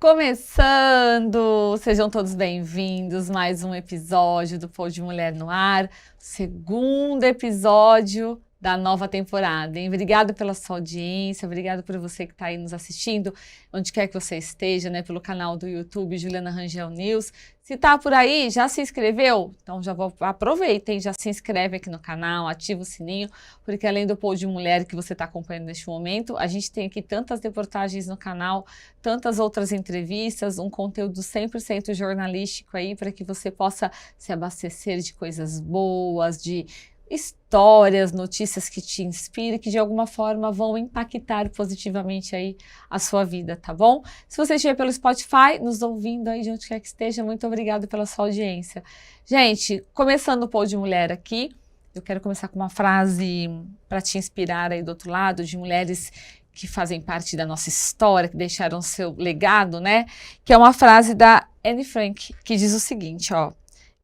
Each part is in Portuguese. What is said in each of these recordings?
Começando! Sejam todos bem-vindos, mais um episódio do Pod Mulher no Ar, segundo episódio da nova temporada, hein? Obrigado pela sua audiência, obrigado por você que está aí nos assistindo, onde quer que você esteja, né? Pelo canal do YouTube Juliana Rangel News. Se tá por aí, já se inscreveu? Então aproveitem, já se inscreve aqui no canal, ativa o sininho, porque além do Pod Mulher que você está acompanhando neste momento, a gente tem aqui tantas reportagens no canal, tantas outras entrevistas, um conteúdo 100% jornalístico aí para que você possa se abastecer de coisas boas, de histórias, notícias que te inspirem, que de alguma forma vão impactar positivamente aí a sua vida, tá bom? Se você estiver pelo Spotify, nos ouvindo aí de onde quer que esteja, muito obrigado pela sua audiência. Gente, começando o Pod Mulher aqui, eu quero começar com uma frase para te inspirar aí do outro lado, de mulheres que fazem parte da nossa história, que deixaram seu legado, né? Que é uma frase da Anne Frank, que diz o seguinte, ó: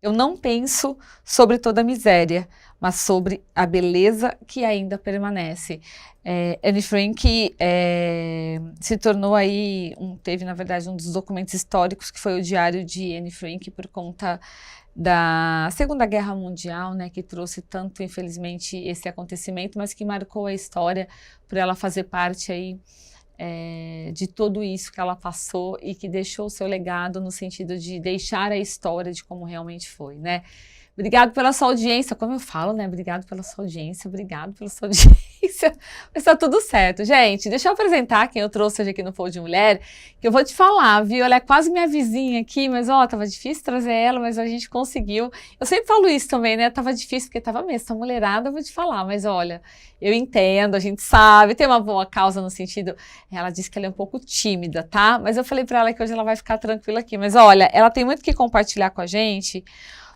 eu não penso sobre toda a miséria, mas sobre a beleza que ainda permanece. Anne Frank se tornou aí, teve na verdade um dos documentos históricos que foi o diário de Anne Frank por conta da Segunda Guerra Mundial, né, que trouxe tanto, infelizmente, esse acontecimento, mas que marcou a história por ela fazer parte aí de tudo isso que ela passou e que deixou o seu legado no sentido de deixar a história de como realmente foi, né? Obrigado pela sua audiência, como eu falo, né? Obrigado pela sua audiência, obrigado pela sua audiência. Mas tá tudo certo. Gente, deixa eu apresentar quem eu trouxe hoje aqui no Pod Mulher, que eu vou te falar, viu? Ela é quase minha vizinha aqui, mas ó, tava difícil trazer ela, mas a gente conseguiu. Eu sempre falo isso também, né? Tava difícil, porque tava mesmo, essa mulherada, eu vou te falar, mas olha, eu entendo, a gente sabe, tem uma boa causa no sentido, ela disse que ela é um pouco tímida, tá? Mas eu falei pra ela que hoje ela vai ficar tranquila aqui, mas olha, ela tem muito que compartilhar com a gente,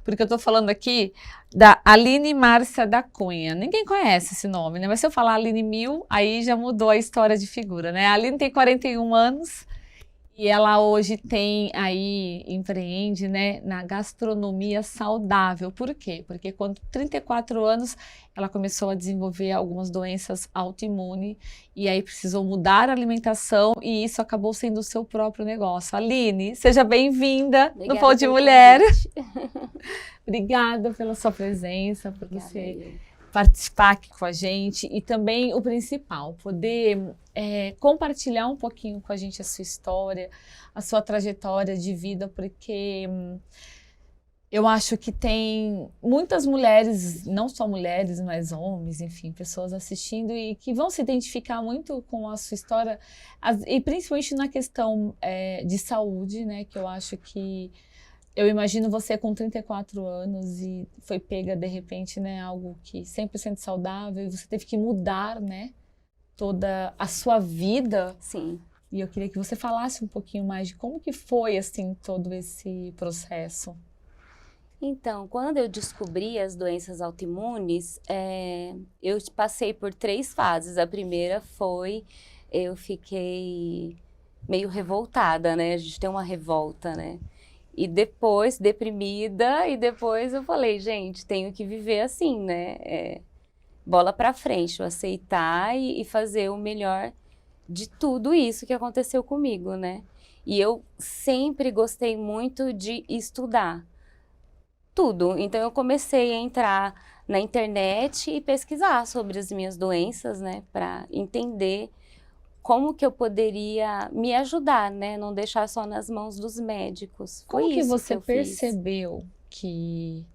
porque eu estou falando aqui da Aline Márcia da Cunha. Ninguém conhece esse nome, né? Mas se eu falar Aline Mil, aí já mudou a história de figura, né? A Aline tem 41 anos e ela hoje empreende, né, na gastronomia saudável. Por quê? Porque com 34 anos ela começou a desenvolver algumas doenças autoimunes e aí precisou mudar a alimentação e isso acabou sendo o seu próprio negócio. Aline, seja bem-vinda no Pod Mulher. Obrigada pela sua presença, por você participar aqui com a gente e também o principal, poder compartilhar um pouquinho com a gente a sua história, a sua trajetória de vida, porque eu acho que tem muitas mulheres, não só mulheres, mas homens, enfim, pessoas assistindo e que vão se identificar muito com a sua história, e principalmente na questão de saúde, né, que eu acho que eu imagino você com 34 anos e foi pega de repente, né, algo que 100% saudável e você teve que mudar, né, toda a sua vida. Sim. E eu queria que você falasse um pouquinho mais de como que foi, assim, todo esse processo. Então, quando eu descobri as doenças autoimunes, eu passei por 3 fases. A primeira foi, eu fiquei meio revoltada, né, a gente tem uma revolta, né. E depois, deprimida, e depois eu falei, gente, tenho que viver assim, né? Bola pra frente, eu aceitar e fazer o melhor de tudo isso que aconteceu comigo, né? E eu sempre gostei muito de estudar tudo. Então eu comecei a entrar na internet e pesquisar sobre as minhas doenças, né? Pra entender como que eu poderia me ajudar, né? Não deixar só nas mãos dos médicos. Foi como que isso você que eu percebeu que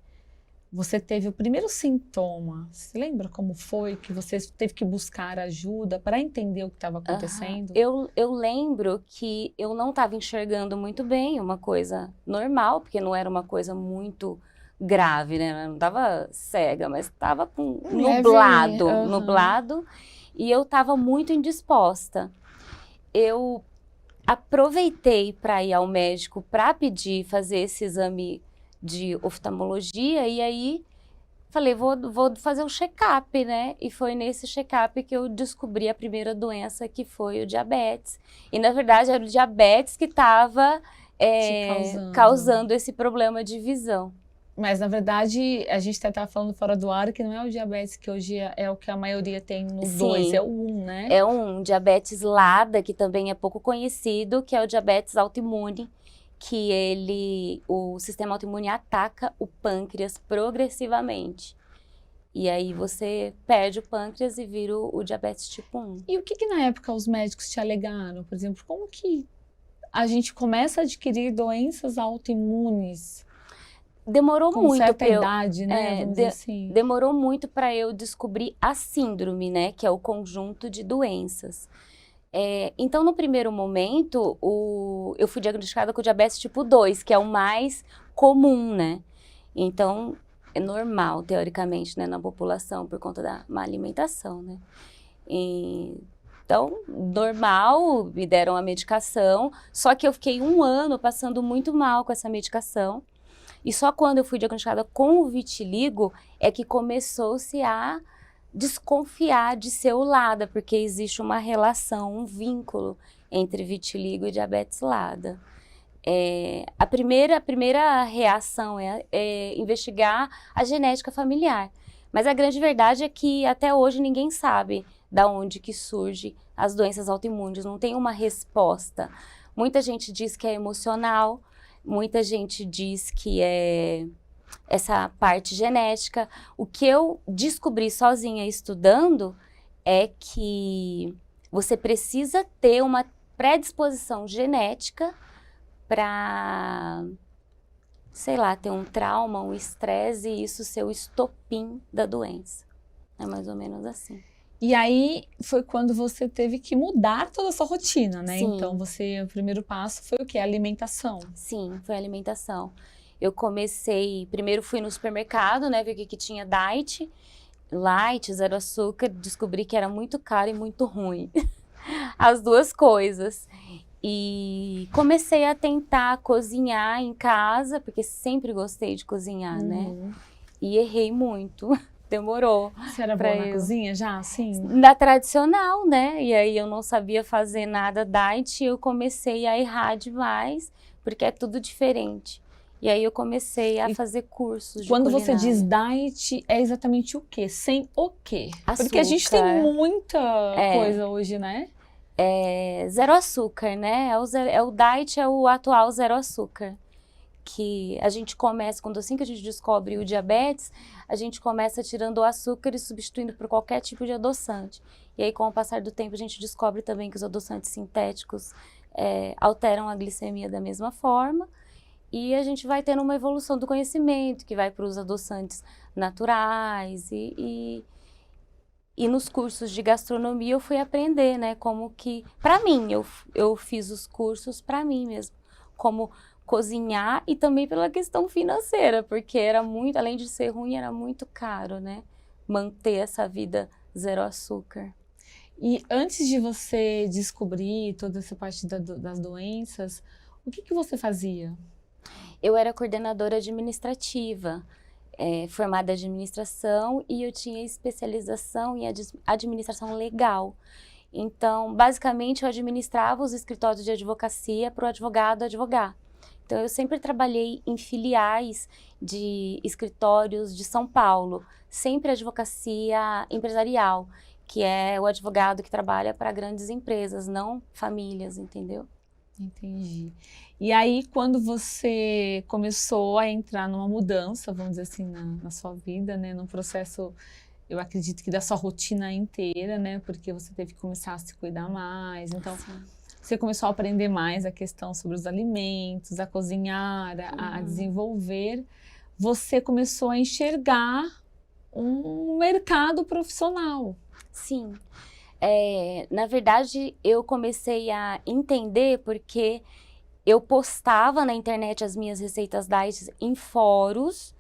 você teve o primeiro sintoma? Você lembra como foi que você teve que buscar ajuda para entender o que estava acontecendo? Eu lembro que eu não estava enxergando muito bem, uma coisa normal, porque não era uma coisa muito grave, né? Eu não estava cega, mas estava com nublado. E eu estava muito indisposta. Eu aproveitei para ir ao médico para pedir, fazer esse exame de oftalmologia e aí falei, vou fazer um check-up, né? E foi nesse check-up que eu descobri a primeira doença, que foi o diabetes. E na verdade era o diabetes que estava causando esse problema de visão. Mas, na verdade, a gente até estava falando fora do ar que não é o diabetes que hoje é o que a maioria tem no 2, é o 1, né? É um diabetes LADA, que também é pouco conhecido, que é o diabetes autoimune, que o sistema autoimune ataca o pâncreas progressivamente. E aí você perde o pâncreas e vira o diabetes tipo 1. E o que na época os médicos te alegaram? Por exemplo, como que a gente começa a adquirir doenças autoimunes Demorou com muito certa para eu... idade, né? Vamos dizer assim. Demorou muito para eu descobrir a síndrome, né? Que é o conjunto de doenças. Então, no primeiro momento, eu fui diagnosticada com diabetes tipo 2, que é o mais comum, né? Então, é normal, teoricamente, né, na população, por conta da má alimentação, né? Então, normal, me deram a medicação, só que eu fiquei 1 ano passando muito mal com essa medicação. E só quando eu fui diagnosticada com o vitiligo é que começou-se a desconfiar de ser o LADA, porque existe uma relação, um vínculo entre vitiligo e diabetes LADA. A primeira reação é investigar a genética familiar. Mas a grande verdade é que até hoje ninguém sabe da onde que surge as doenças autoimunes, não tem uma resposta. Muita gente diz que é emocional, muita gente diz que é essa parte genética. O que eu descobri sozinha estudando é que você precisa ter uma predisposição genética para, sei lá, ter um trauma, um estresse e isso ser o estopim da doença. É mais ou menos assim. E aí foi quando você teve que mudar toda a sua rotina, né? Sim. Então o primeiro passo foi o quê? A alimentação. Sim, foi a alimentação. Eu comecei, primeiro fui no supermercado, né, ver o que tinha diet, light, 0 açúcar, descobri que era muito caro e muito ruim. As duas coisas. E comecei a tentar cozinhar em casa, porque sempre gostei de cozinhar, né? E errei muito. Demorou. Você era boa na cozinha já, assim? Na tradicional, né? E aí eu não sabia fazer nada diet e eu comecei a errar demais, porque é tudo diferente. E aí eu comecei a fazer cursos de Quando culinária. você diz diet, é exatamente o quê? Sem o quê? Açúcar. Porque a gente tem muita coisa hoje, né? 0 açúcar, né? O diet é o atual 0 açúcar. Que a gente começa, quando assim que a gente descobre o diabetes, a gente começa tirando o açúcar e substituindo por qualquer tipo de adoçante. E aí, com o passar do tempo, a gente descobre também que os adoçantes sintéticos alteram a glicemia da mesma forma. E a gente vai tendo uma evolução do conhecimento, que vai para os adoçantes naturais. E nos cursos de gastronomia eu fui aprender, né? Como que, para mim, eu fiz os cursos para mim mesmo. Como cozinhar e também pela questão financeira, porque era muito, além de ser ruim, era muito caro, né? Manter essa vida 0 açúcar. E antes de você descobrir toda essa parte das doenças, o que você fazia? Eu era coordenadora administrativa, formada em administração, e eu tinha especialização em administração legal. Então, basicamente, eu administrava os escritórios de advocacia para o advogado advogar. Então, eu sempre trabalhei em filiais de escritórios de São Paulo, sempre advocacia empresarial, que é o advogado que trabalha para grandes empresas, não famílias, entendeu? Entendi. E aí, quando você começou a entrar numa mudança, vamos dizer assim, na sua vida, né, num processo, eu acredito que da sua rotina inteira, né, porque você teve que começar a se cuidar mais, então... Sim. Você começou a aprender mais a questão sobre os alimentos, a cozinhar, a desenvolver. Você começou a enxergar um mercado profissional. Sim. Na verdade, eu comecei a entender porque eu postava na internet as minhas receitas diet em fóruns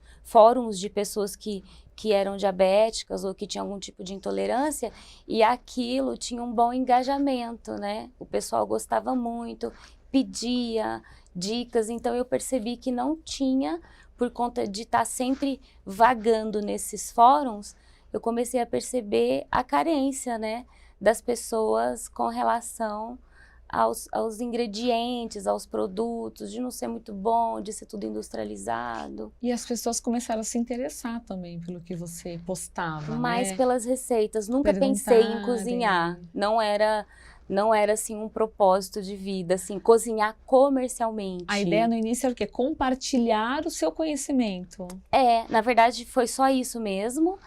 de pessoas que eram diabéticas ou que tinham algum tipo de intolerância, e aquilo tinha um bom engajamento, né? O pessoal gostava muito, pedia dicas, então eu percebi que não tinha, por conta de estar sempre vagando nesses fóruns, eu comecei a perceber a carência, né, das pessoas com relação aos ingredientes, aos produtos, de não ser muito bom, de ser tudo industrializado. E as pessoas começaram a se interessar também pelo que você postava, Mais né? pelas receitas. Nunca pensei em Perguntarem. cozinhar. Não era assim um propósito de vida, assim, cozinhar comercialmente. A ideia no início era o quê? Compartilhar o seu conhecimento. Na verdade foi só isso mesmo.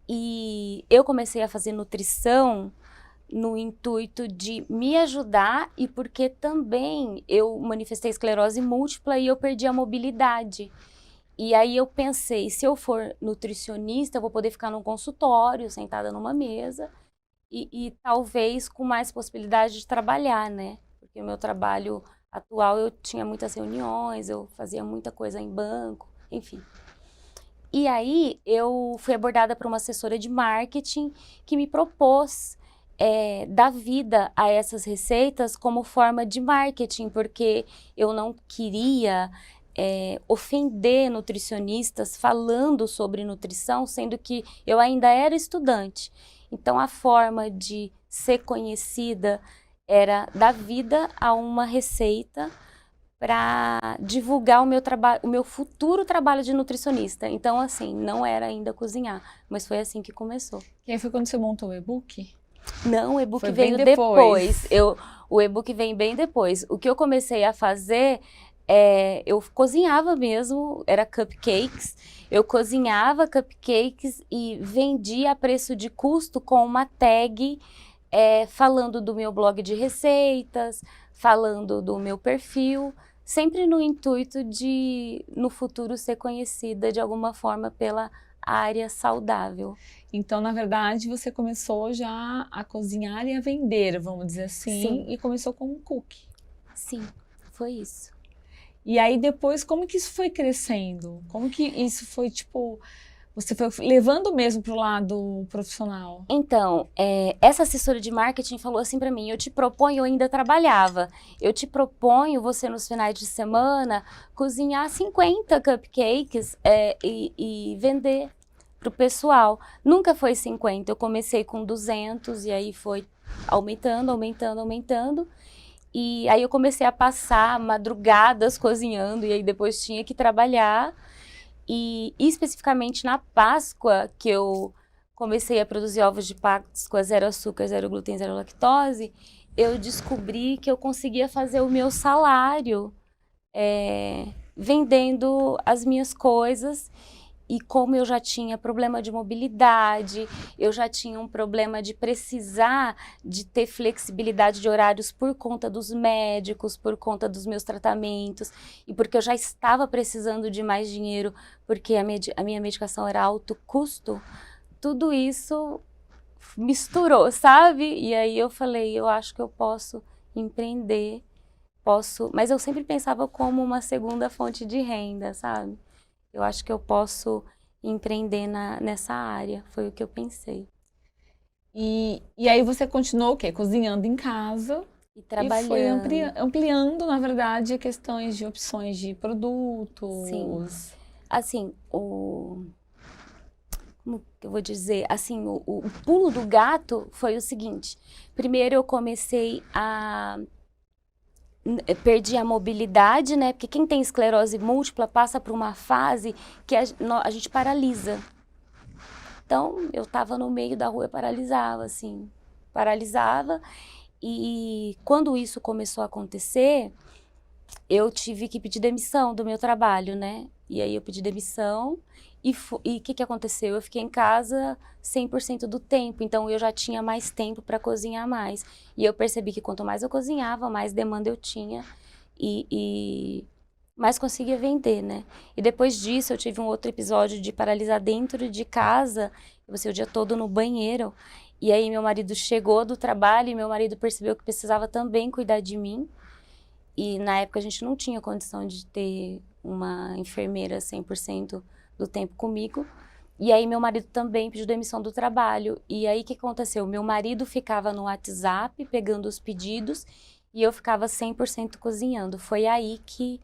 E eu comecei a fazer nutrição no intuito de me ajudar e porque também eu manifestei esclerose múltipla e eu perdi a mobilidade. E aí eu pensei, se eu for nutricionista, eu vou poder ficar num consultório, sentada numa mesa e talvez com mais possibilidade de trabalhar, né? Porque o meu trabalho atual eu tinha muitas reuniões, eu fazia muita coisa em banco, enfim. E aí eu fui abordada por uma assessora de marketing que me propôs dar vida a essas receitas como forma de marketing, porque eu não queria ofender nutricionistas falando sobre nutrição, sendo que eu ainda era estudante. Então a forma de ser conhecida era dar vida a uma receita para divulgar o meu futuro trabalho de nutricionista. Então, assim, não era ainda cozinhar, mas foi assim que começou. E aí foi quando você montou o e-book? Não, o e-book Foi veio bem depois. O e-book vem bem depois. O que eu comecei a fazer, eu cozinhava mesmo, era cupcakes. Eu cozinhava cupcakes e vendia a preço de custo com uma tag falando do meu blog de receitas, falando do meu perfil, sempre no intuito de, no futuro, ser conhecida de alguma forma pela área saudável. Então, na verdade, você começou já a cozinhar e a vender, vamos dizer assim, Sim. e começou como um cookie. Sim, foi isso. E aí depois, como que isso foi crescendo? Como que isso foi, tipo, você foi levando mesmo para o lado profissional? Então, essa assessora de marketing falou assim para mim, eu te proponho, eu ainda trabalhava, eu te proponho você nos finais de semana cozinhar 50 cupcakes e vender pro pessoal. Nunca foi 50, eu comecei com 200 e aí foi aumentando. E aí eu comecei a passar madrugadas cozinhando e aí depois tinha que trabalhar. E especificamente na Páscoa, que eu comecei a produzir ovos de Páscoa zero açúcar, zero glúten, zero lactose, eu descobri que eu conseguia fazer o meu salário vendendo as minhas coisas. E como eu já tinha problema de mobilidade, eu já tinha um problema de precisar de ter flexibilidade de horários por conta dos médicos, por conta dos meus tratamentos, e porque eu já estava precisando de mais dinheiro, porque a minha medicação era alto custo, tudo isso misturou, sabe? E aí eu falei, eu acho que eu posso empreender, mas eu sempre pensava como uma segunda fonte de renda, sabe? Eu acho que eu posso empreender nessa área, foi o que eu pensei. E aí você continuou o quê? Cozinhando em casa E e foi trabalhando. ampliando, na verdade, questões de opções de produtos. Sim. Assim, como que eu vou dizer? Assim, o pulo do gato foi o seguinte. Primeiro eu comecei perdi a mobilidade, né? Porque quem tem esclerose múltipla passa por uma fase que a gente paralisa. Então, eu estava no meio da rua e paralisava, assim. Paralisava. E quando isso começou a acontecer, eu tive que pedir demissão do meu trabalho, né? E aí eu pedi demissão e o que aconteceu? Eu fiquei em casa 100% do tempo, então eu já tinha mais tempo para cozinhar mais. E eu percebi que quanto mais eu cozinhava, mais demanda eu tinha e mais conseguia vender, né? E depois disso eu tive um outro episódio de paralisar dentro de casa, o dia todo no banheiro. E aí meu marido chegou do trabalho e meu marido percebeu que precisava também cuidar de mim. E na época a gente não tinha condição de ter uma enfermeira 100% do tempo comigo. E aí meu marido também pediu demissão do trabalho. E aí o que aconteceu? Meu marido ficava no WhatsApp pegando os pedidos e eu ficava 100% cozinhando. Foi aí que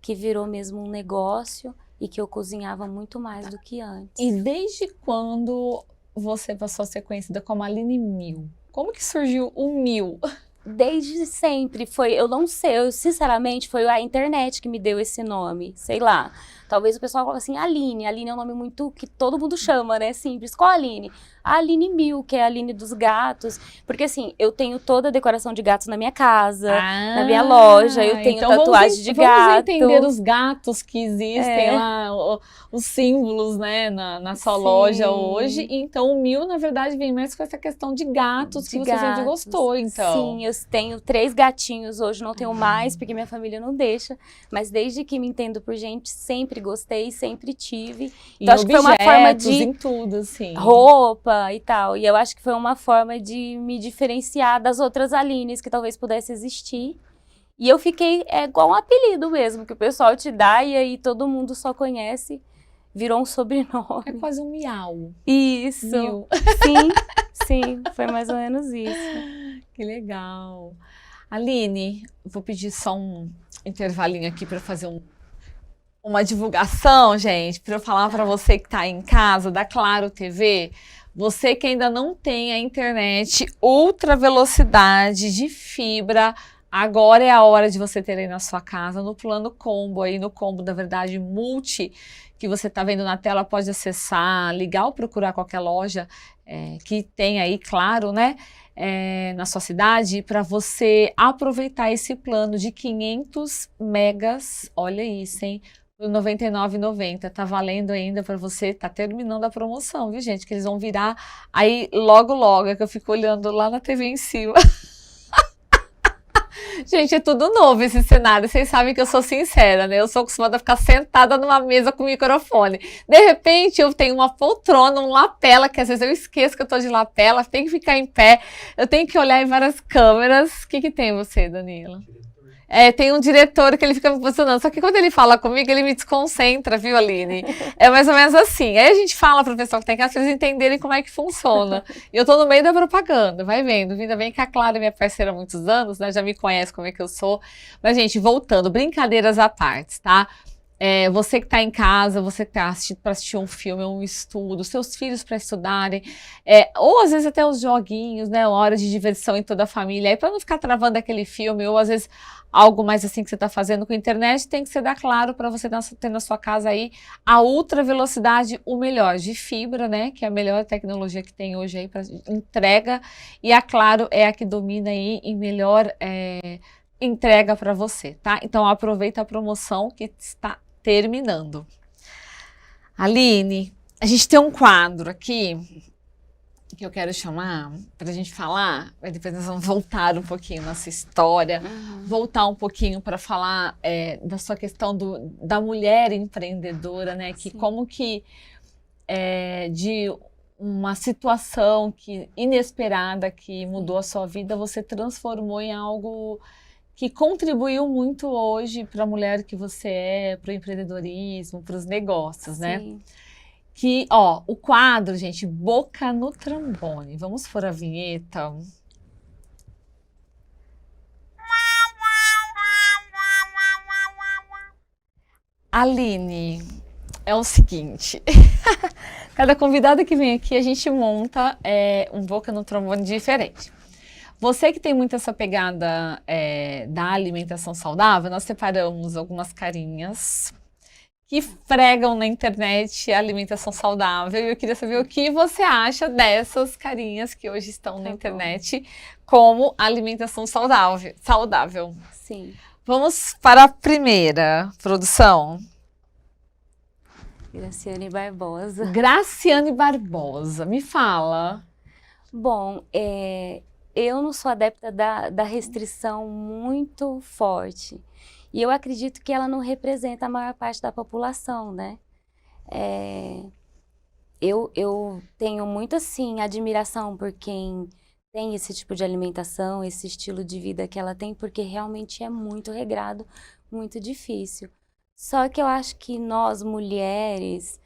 virou mesmo um negócio e que eu cozinhava muito mais do que antes. E desde quando você passou a ser conhecida como Aline Mil? Como que surgiu o Mil? desde sempre, eu não sei, sinceramente, foi a internet que me deu esse nome, sei lá. Talvez o pessoal fale assim, Aline é um nome muito que todo mundo chama, né, simples. Qual Aline? A Aline Mil, que é a Aline dos gatos, porque assim, eu tenho toda a decoração de gatos na minha casa, na minha loja, eu tenho então tatuagem de gato. Vamos entender os gatos que existem lá, os símbolos, né, na sua loja hoje. Então, o Mil, na verdade, vem mais com essa questão de gatos que você sempre gostou, então. Sim, eu tenho 3 gatinhos, hoje não tenho mais, porque minha família não deixa, mas desde que me entendo por gente, sempre gostei, sempre tive. Então, acho que foi uma forma de... em tudo, assim. Roupa e tal, e eu acho que foi uma forma de me diferenciar das outras Alines que talvez pudesse existir. E eu fiquei igual um apelido mesmo, que o pessoal te dá e aí todo mundo só conhece, virou um sobrenome. É quase um miau. Isso. Mil. Sim, foi mais ou menos isso. Que legal. Aline, vou pedir só um intervalinho aqui para fazer uma divulgação, gente, para eu falar para você que está aí em casa, da Claro TV. Você que ainda não tem a internet ultra velocidade de fibra, agora é a hora de você ter aí na sua casa, no plano combo, aí no combo, da verdade, multi, que você está vendo na tela, pode acessar, ligar ou procurar qualquer loja que tem aí, claro, né, na sua cidade, para você aproveitar esse plano de 500 megas, olha isso, hein, por R$ 99,90, tá valendo ainda para você, tá terminando a promoção, viu, gente, que eles vão virar aí logo, é que eu fico olhando lá na TV em cima. Gente, é tudo novo esse cenário, vocês sabem que eu sou sincera, né? Eu sou acostumada a ficar sentada numa mesa com microfone. De repente, eu tenho uma poltrona, um lapela, que às vezes eu esqueço que eu tô de lapela, tenho que ficar em pé, eu tenho que olhar em várias câmeras. O que tem você, Danilo? Tem um diretor que ele fica me posicionando, só que quando ele fala comigo, ele me desconcentra, viu, Aline? É mais ou menos assim. Aí a gente fala pro pessoal que tem casa pra eles entenderem como é que funciona. E eu tô no meio da propaganda, vai vendo. Ainda bem que a Clara é minha parceira há muitos anos, né? Já me conhece como é que eu sou. Mas, gente, voltando, brincadeiras à parte, tá? Você que está em casa, você que está para assistir um filme, um estudo, seus filhos para estudarem, ou às vezes até os joguinhos, né, hora de diversão em toda a família, aí para não ficar travando aquele filme, ou às vezes algo mais assim que você está fazendo com a internet, tem que ser dar claro para você ter na sua casa aí a ultra velocidade, o melhor de fibra, né, que é a melhor tecnologia que tem hoje aí para entrega, e a Claro é a que domina aí em melhor entrega para você, tá? Então aproveita a promoção que está terminando. Aline, a gente tem um quadro aqui que eu quero chamar para a gente falar, mas depois nós vamos voltar um pouquinho nessa história, voltar um pouquinho para falar da sua questão da mulher empreendedora, né? Que como que de uma situação inesperada que mudou a sua vida, você transformou em algo que contribuiu muito hoje para a mulher que você para o empreendedorismo, para os negócios, né? Sim. Que, ó, o quadro, gente, Boca no Trombone. Vamos pôr a vinheta. Aline, é o seguinte, cada convidada que vem aqui, a gente monta um Boca no Trombone diferente. Você que tem muito essa pegada da alimentação saudável, nós separamos algumas carinhas que fregam na internet a alimentação saudável. E eu queria saber o que você acha dessas carinhas que hoje estão na internet como alimentação saudável. Sim. Vamos para a primeira produção. Graciane Barbosa. Graciane Barbosa, me fala. Bom, eu não sou adepta da restrição muito forte. E eu acredito que ela não representa a maior parte da população, né? Eu tenho muito, assim, admiração por quem tem esse tipo de alimentação, esse estilo de vida que ela tem, porque realmente é muito regrado, muito difícil. Só que eu acho que nós, mulheres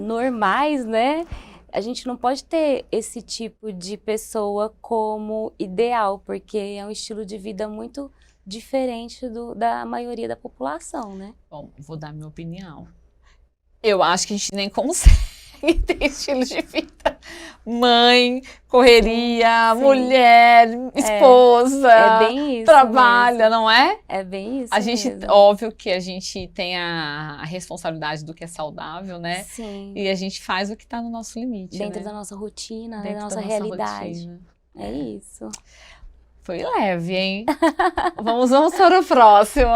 normais, né? A gente não pode ter esse tipo de pessoa como ideal, porque é um estilo de vida muito diferente da maioria da população, né? Bom, vou dar minha opinião. Eu acho que a gente nem consegue. ninguém tem estilo de vida. Mãe, correria, Sim. mulher, esposa, É bem isso trabalha, mesmo. não é? É bem isso A gente, mesmo. óbvio que a gente tem a responsabilidade do que é saudável, né? Sim. E a gente faz o que está no nosso limite, Dentro né? da nossa rotina, né, Dentro da da nossa nossa realidade. rotina. É isso. Foi leve, hein? Vamos para o próximo.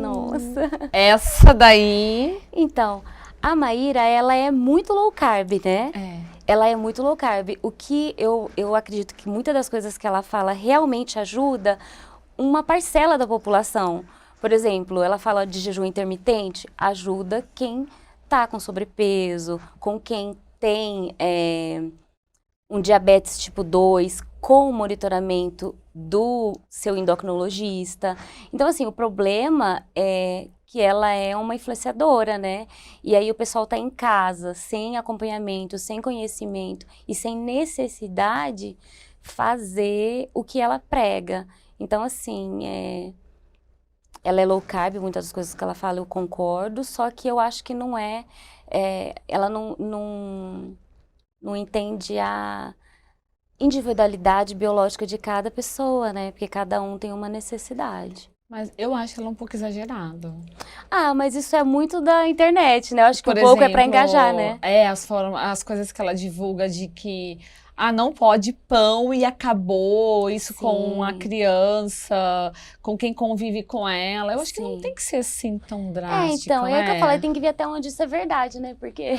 Nossa. Essa daí. Então, a Maíra, ela é muito low carb, né? É. Ela é muito low carb. O que eu acredito que muitas das coisas que ela fala realmente ajuda uma parcela da população. Por exemplo, ela fala de jejum intermitente, ajuda quem tá com sobrepeso, com quem tem um diabetes tipo 2, com monitoramento do seu endocrinologista. Então, assim, o problema é que ela é uma influenciadora, né? E aí o pessoal tá em casa, sem acompanhamento, sem conhecimento e sem necessidade fazer o que ela prega. Então, assim, ela é low carb, muitas das coisas que ela fala eu concordo, só que eu acho que não ela não entende a individualidade biológica de cada pessoa, né? Porque cada um tem uma necessidade. Mas eu acho ela um pouco exagerado. Ah, mas isso é muito da internet, né? Eu acho que Por um pouco é pra exemplo, engajar, né? as coisas que ela divulga de que não pode pão e acabou, isso com a Sim. criança, com quem convive com ela. Eu acho que não Sim. tem que ser assim tão drástico, Então, é o que eu falei, tem que ver até onde isso é verdade, né? Porque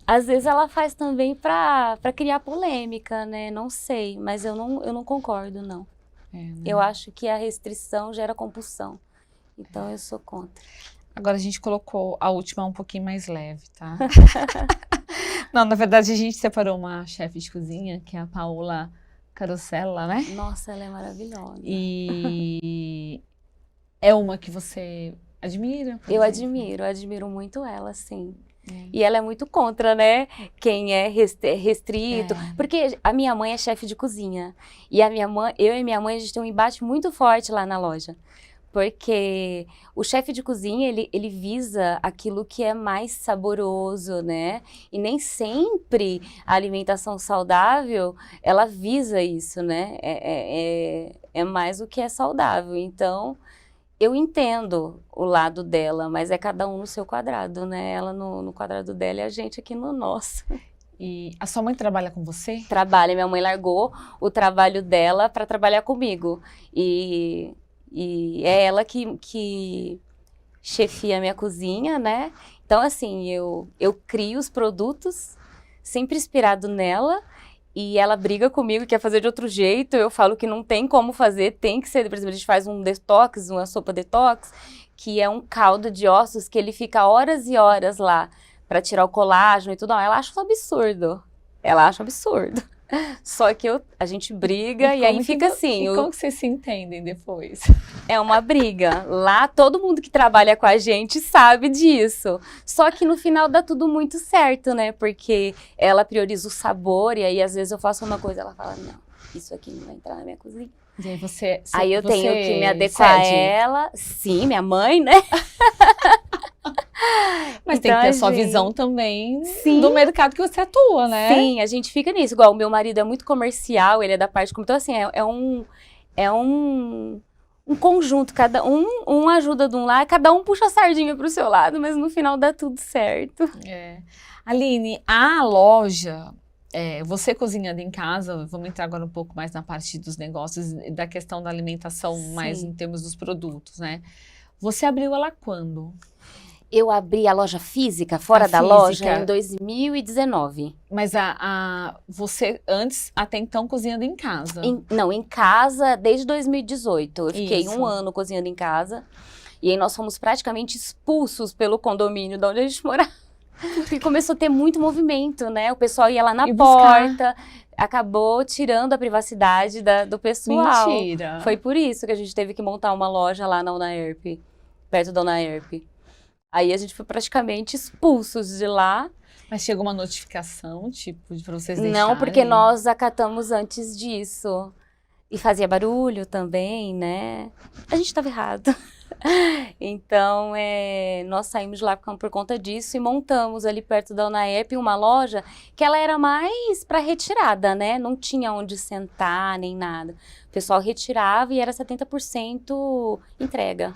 às vezes ela faz também pra criar polêmica, né? Não sei, mas eu não concordo, não. Né? Eu acho que a restrição gera compulsão. Então, eu sou contra. Agora a gente colocou a última um pouquinho mais leve, tá? Não, na verdade a gente separou uma chefe de cozinha, que é a Paola Carosella, né? Nossa, ela é maravilhosa. E é uma que você admira? Eu admiro muito ela, sim. É. E ela é muito contra, né? Quem é restrito. Porque a minha mãe é chefe de cozinha. E eu e minha mãe, a gente tem um embate muito forte lá na loja. Porque o chefe de cozinha, ele visa aquilo que é mais saboroso, né? E nem sempre a alimentação saudável, ela visa isso, né? É mais o que é saudável. Então, eu entendo o lado dela, mas é cada um no seu quadrado, né? Ela no quadrado dela e a gente aqui no nosso. E a sua mãe trabalha com você? Trabalha, minha mãe largou o trabalho dela para trabalhar comigo. E é ela que chefia a minha cozinha, né? Então, assim, eu crio os produtos sempre inspirado nela. E ela briga comigo, quer fazer de outro jeito. Eu falo que não tem como fazer, tem que ser. Por exemplo, a gente faz um detox, uma sopa detox, que é um caldo de ossos que ele fica horas e horas lá para tirar o colágeno e tudo. Ela acha um absurdo. Ela acha um absurdo. Só que a gente briga e aí fica assim. E como que vocês se entendem depois? É uma briga. Lá todo mundo que trabalha com a gente sabe disso. Só que no final dá tudo muito certo, né? Porque ela prioriza o sabor e aí às vezes eu faço uma coisa, ela fala, não, isso aqui não vai entrar na minha cozinha. E aí aí eu tenho que me adequar a ela. Sim, minha mãe, né? Mas então, tem que ter a sua visão também Sim. do mercado que você atua, né? Sim, a gente fica nisso. Igual o meu marido é muito comercial, ele é da parte... Então, assim, é um conjunto. Cada um ajuda de um lado, cada um puxa a sardinha pro seu lado, mas no final dá tudo certo. Aline, a loja... você cozinhando em casa, vamos entrar agora um pouco mais na parte dos negócios, da questão da alimentação, Sim. mais em termos dos produtos, né? Você abriu ela quando? Eu abri a loja física, fora da loja, em 2019. Mas você antes, até então, cozinhando em casa? Em casa desde 2018. Eu fiquei um ano cozinhando em casa. E aí nós fomos praticamente expulsos pelo condomínio de onde a gente morava. Porque começou a ter muito movimento, né? O pessoal ia lá na porta, acabou tirando a privacidade do pessoal. Mentira! Foi por isso que a gente teve que montar uma loja lá na Unaerp, perto da Unaerp. Aí a gente foi praticamente expulsos de lá. Mas chegou uma notificação, tipo, pra vocês deixarem? Não, porque nós acatamos antes disso. E fazia barulho também, né? A gente estava errado. Então, nós saímos de lá por conta disso e montamos ali perto da UNAEP uma loja que ela era mais para retirada, né? Não tinha onde sentar nem nada. O pessoal retirava e era 70% entrega.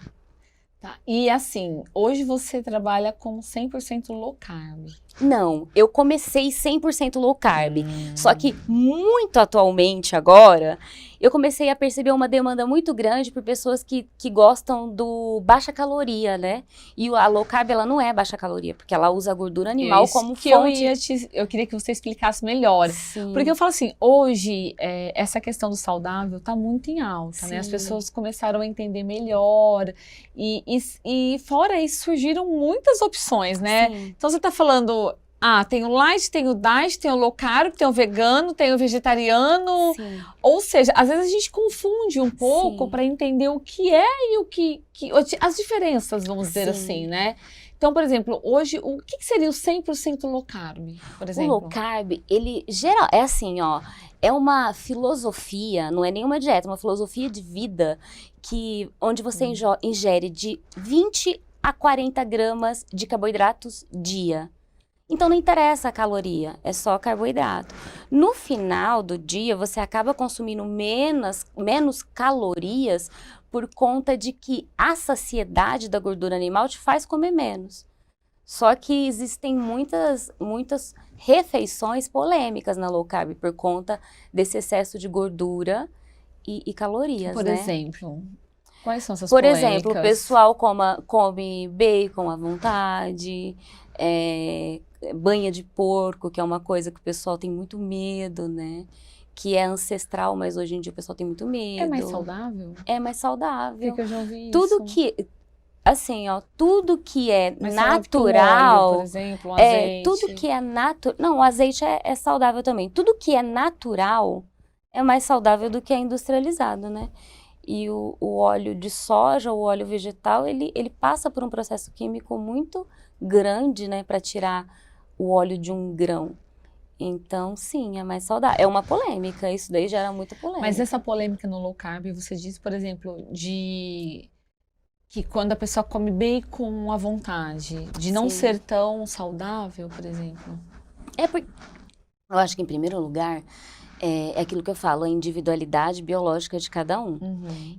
Tá. E assim, hoje você trabalha com 100% low carb. Não, eu comecei 100% low carb, só que muito atualmente agora, eu comecei a perceber uma demanda muito grande por pessoas que gostam do baixa caloria, né? E a low carb, ela não é baixa caloria, porque ela usa a gordura animal como fonte. Eu queria que você explicasse melhor. Sim. Porque eu falo assim, hoje, essa questão do saudável tá muito em alta, né? As pessoas começaram a entender melhor. E fora isso, surgiram muitas opções, né? Sim. Então, você tá falando... tem o light, tem o diet, tem o low carb, tem o vegano, tem o vegetariano. Sim. Ou seja, às vezes a gente confunde um pouco para entender o que é e o que as diferenças, vamos dizer assim, né? Então, por exemplo, hoje, o que seria o 100% low carb, por exemplo? O low carb, ele geral é assim, ó, é uma filosofia, não é nenhuma dieta, é uma filosofia de vida onde você ingere de 20 a 40 gramas de carboidratos dia. Então não interessa a caloria, é só carboidrato. No final do dia, você acaba consumindo menos calorias por conta de que a saciedade da gordura animal te faz comer menos. Só que existem muitas refeições polêmicas na low carb por conta desse excesso de gordura e calorias, por né? exemplo, quais são essas Por polêmicas? exemplo, o pessoal come bacon à vontade, banha de porco, que é uma coisa que o pessoal tem muito medo, né? Que é ancestral, mas hoje em dia o pessoal tem muito medo. É mais saudável? É mais saudável. Porque eu já ouvi Tudo isso. que, assim, ó, tudo que é Mais natural, óleo, por exemplo, azeite. tudo que é natural, não, o azeite é saudável também. Tudo que é natural é mais saudável do que é industrializado, né? E o óleo de soja, o óleo vegetal, ele passa por um processo químico muito grande, né, para tirar o óleo de um grão. Então, sim, é mais saudável. É uma polêmica, isso daí gera muita polêmica. Mas essa polêmica no low carb, você diz, por exemplo, que quando a pessoa come bacon à vontade, de não ser tão saudável, por exemplo? Eu acho que, em primeiro lugar, é aquilo que eu falo, a individualidade biológica de cada um.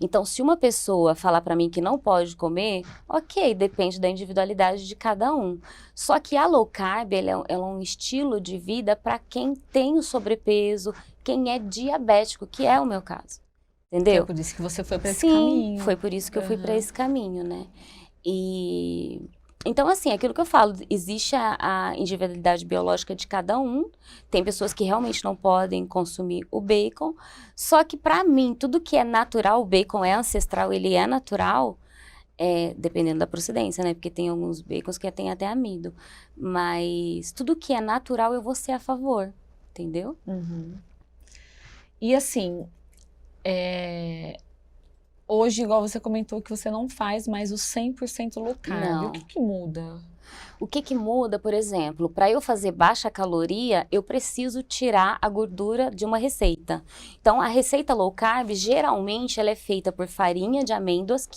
Então, se uma pessoa falar para mim que não pode comer, ok, depende da individualidade de cada um. Só que a low carb, ela é um estilo de vida para quem tem o sobrepeso, quem é diabético, que é o meu caso. Entendeu? Foi por isso que você foi para esse caminho. Sim, foi por isso que eu fui para esse caminho, né? Então, assim, aquilo que eu falo, existe a individualidade biológica de cada um. Tem pessoas que realmente não podem consumir o bacon. Só que, para mim, tudo que é natural, o bacon é ancestral, ele é natural, dependendo da procedência, né? Porque tem alguns bacons que tem até amido. Mas tudo que é natural, eu vou ser a favor, entendeu? E assim, hoje, igual você comentou, que você não faz mais o 100% low carb. Não. O que muda? O que muda, por exemplo, para eu fazer baixa caloria, eu preciso tirar a gordura de uma receita. Então, a receita low carb, geralmente, ela é feita por farinha de amêndoas,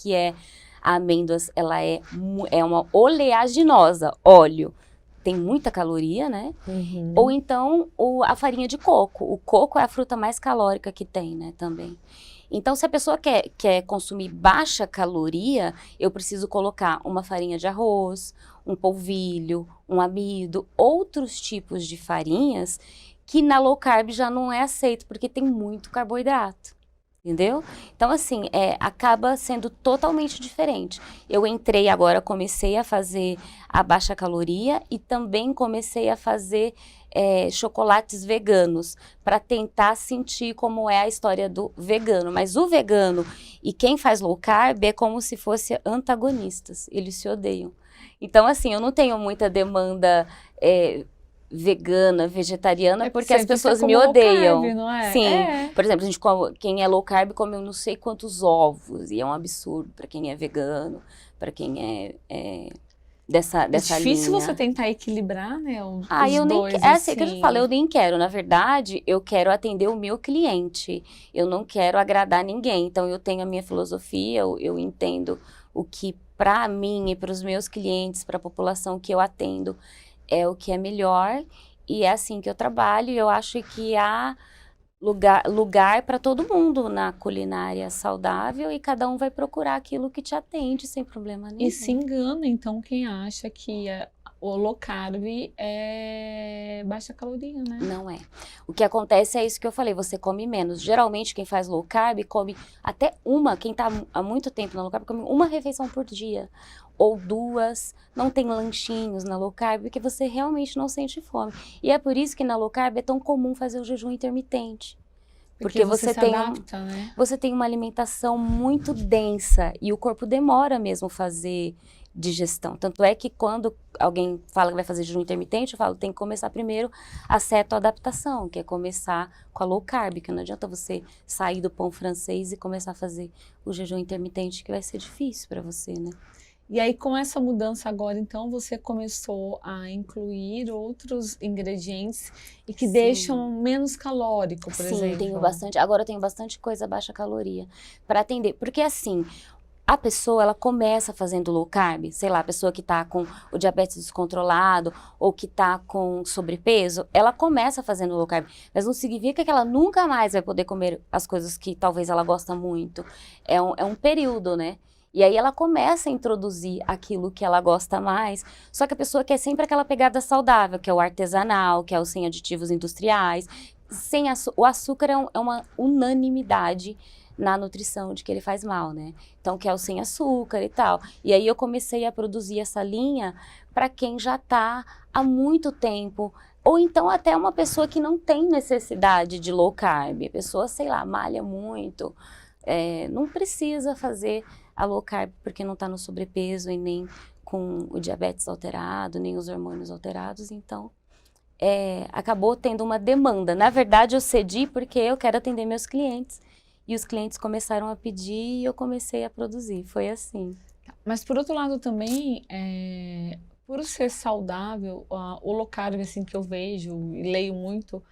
a amêndoas, ela é uma oleaginosa, óleo. Tem muita caloria, né? Ou então, a farinha de coco. O coco é a fruta mais calórica que tem, né, também. Então, se a pessoa quer consumir baixa caloria, eu preciso colocar uma farinha de arroz, um polvilho, um amido, outros tipos de farinhas que na low carb já não é aceito, porque tem muito carboidrato, entendeu? Então, assim, acaba sendo totalmente diferente. Eu entrei agora, comecei a fazer a baixa caloria e também comecei a fazer chocolates veganos, para tentar sentir como é a história do vegano. Mas o vegano e quem faz low carb é como se fossem antagonistas, eles se odeiam. Então, assim, eu não tenho muita demanda vegana, vegetariana, porque as pessoas me odeiam. Carb, não é? Sim. Por exemplo, quem é low carb come eu não sei quantos ovos, e é um absurdo para quem é vegano, para quem dessa linha. É difícil você tentar equilibrar, né, os eu nem dois, assim, que eu falo, eu nem quero. Na verdade, eu quero atender o meu cliente. Eu não quero agradar ninguém. Então, eu tenho a minha filosofia, eu entendo o que para mim e para os meus clientes, para a população que eu atendo, é o que é melhor. E é assim que eu trabalho. E eu acho que há lugar para todo mundo na culinária saudável e cada um vai procurar aquilo que te atende sem problema nenhum. E se engana, então, quem acha que o low carb é baixa caloria, né? Não é. O que acontece é isso que eu falei, você come menos. Geralmente quem faz low carb come até quem tá há muito tempo na low carb, come uma refeição por dia. Ou duas, não tem lanchinhos na low carb, porque você realmente não sente fome. E é por isso que na low carb é tão comum fazer o jejum intermitente. Porque você se tem, adapta, né? você tem uma alimentação muito densa e o corpo demora mesmo fazer digestão. Tanto é que quando alguém fala que vai fazer jejum intermitente, eu falo, tem que começar primeiro a cetoadaptação, que é começar com a low carb, que não adianta você sair do pão francês e começar a fazer o jejum intermitente, que vai ser difícil para você, né? E aí, com essa mudança agora, então, você começou a incluir outros ingredientes e que Sim. deixam menos calórico, por Sim, exemplo. agora eu tenho bastante coisa baixa caloria para atender, porque assim, a pessoa, ela começa fazendo low carb, sei lá, a pessoa que tá com o diabetes descontrolado ou que tá com sobrepeso, ela começa fazendo low carb, mas não significa que ela nunca mais vai poder comer as coisas que talvez ela gosta muito. É um período, né? E aí ela começa a introduzir aquilo que ela gosta mais, só que a pessoa quer sempre aquela pegada saudável, que é o artesanal, que é o sem aditivos industriais. O açúcar é uma unanimidade na nutrição de que ele faz mal, né? Então, que é o sem açúcar e tal. E aí eu comecei a produzir essa linha para quem já está há muito tempo, ou então até uma pessoa que não tem necessidade de low carb. A pessoa, sei lá, malha muito, não precisa fazer a low carb porque não está no sobrepeso e nem com o diabetes alterado, nem os hormônios alterados, então acabou tendo uma demanda. Na verdade, eu cedi porque eu quero atender meus clientes. E os clientes começaram a pedir e eu comecei a produzir. Foi assim. Mas, por outro lado, também, por ser saudável, o low carb, assim, que eu vejo e leio muito,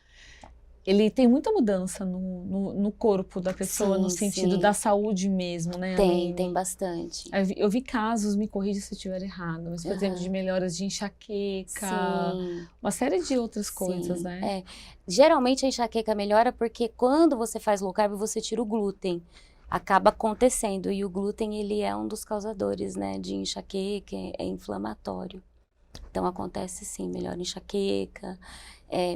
ele tem muita mudança no corpo da pessoa, Sim, no sentido sim. da saúde mesmo, né? Tem bastante. Eu vi casos, me corrija se eu estiver errado, mas, por exemplo, de melhoras de enxaqueca, Sim. uma série de outras coisas, Sim, né? Geralmente a enxaqueca melhora porque quando você faz low carb, você tira o glúten. Acaba acontecendo. E o glúten, ele é um dos causadores, né, de enxaqueca, é inflamatório. Então acontece sim, melhora enxaqueca,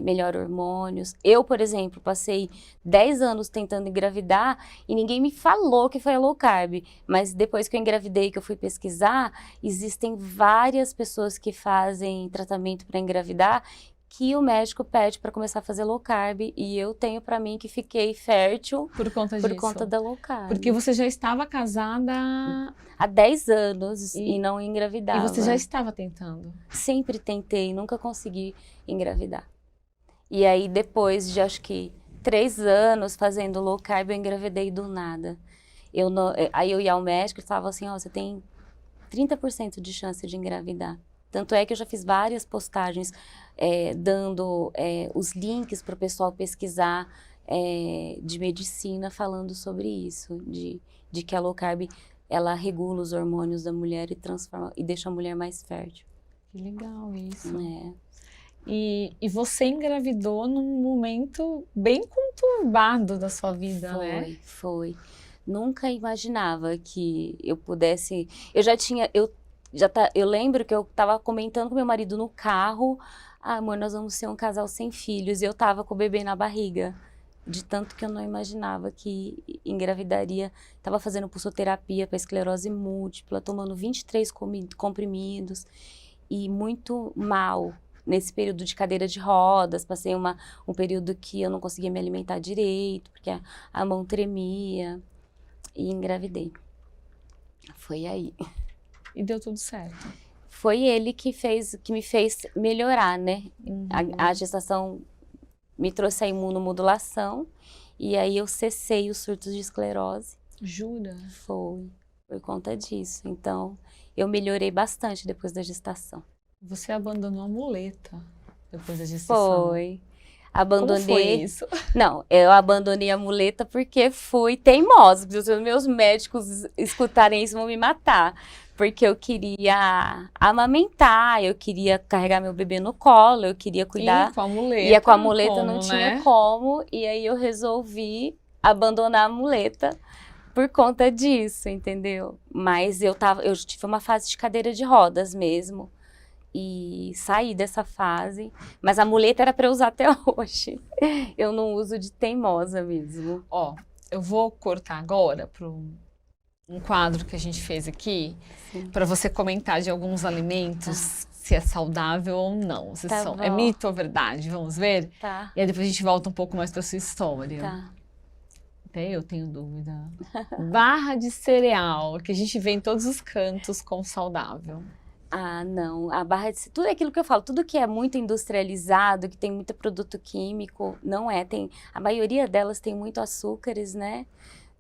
melhora hormônios. Eu, por exemplo, passei 10 anos tentando engravidar e ninguém me falou que foi a low carb. Mas depois que eu engravidei, que eu fui pesquisar, existem várias pessoas que fazem tratamento para engravidar que o médico pede para começar a fazer low carb. E eu tenho para mim que fiquei fértil Por conta por disso. conta da low carb. Porque você já estava casada há 10 anos e não engravidava. E você já estava tentando? Sempre tentei, nunca consegui engravidar. E aí depois de acho que 3 anos fazendo low carb, eu engravidei do nada. Aí eu ia ao médico e falava assim, você tem 30% de chance de engravidar. Tanto é que eu já fiz várias postagens dando os links para o pessoal pesquisar de medicina falando sobre isso, de que a low carb ela regula os hormônios da mulher e transforma e deixa a mulher mais fértil. Que legal isso. É. E você engravidou num momento bem conturbado da sua vida, né? Foi. Nunca imaginava que eu pudesse. Eu lembro que eu estava comentando com meu marido no carro, amor, nós vamos ser um casal sem filhos. E eu estava com o bebê na barriga. De tanto que eu não imaginava que engravidaria. Estava fazendo pulsoterapia para esclerose múltipla, tomando 23 comprimidos e muito mal. Nesse período de cadeira de rodas, passei um período que eu não conseguia me alimentar direito, porque a mão tremia e engravidei. Foi aí. E deu tudo certo. Foi ele que me fez melhorar, né? Uhum. A gestação me trouxe a imunomodulação e aí eu cessei os surtos de esclerose. Jura? Foi, por conta disso. Então, eu melhorei bastante depois da gestação. Você abandonou a muleta depois da gestação? Foi. abandonei. Como foi isso? Não, eu abandonei a muleta porque fui teimosa. Se os meus médicos escutarem isso, vão me matar. Porque eu queria amamentar, eu queria carregar meu bebê no colo, eu queria cuidar. E com a muleta. Ia com a muleta, como, não tinha né? como. E aí eu resolvi abandonar a muleta por conta disso, entendeu? Mas eu tive uma fase de cadeira de rodas mesmo. E saí dessa fase, mas a muleta era para eu usar até hoje. Eu não uso de teimosa mesmo. Ó, eu vou cortar agora para um quadro que a gente fez aqui, para você comentar de alguns alimentos, se é saudável ou não. Se Tá são, bom. é mito ou verdade? Vamos ver? Tá, E aí depois a gente volta um pouco mais para sua história. tá. Até eu tenho dúvida. Barra de cereal, que a gente vê em todos os cantos com saudável. Ah, não. A barra de tudo aquilo que eu falo, tudo que é muito industrializado, que tem muito produto químico, não é. A maioria delas tem muito açúcares, né?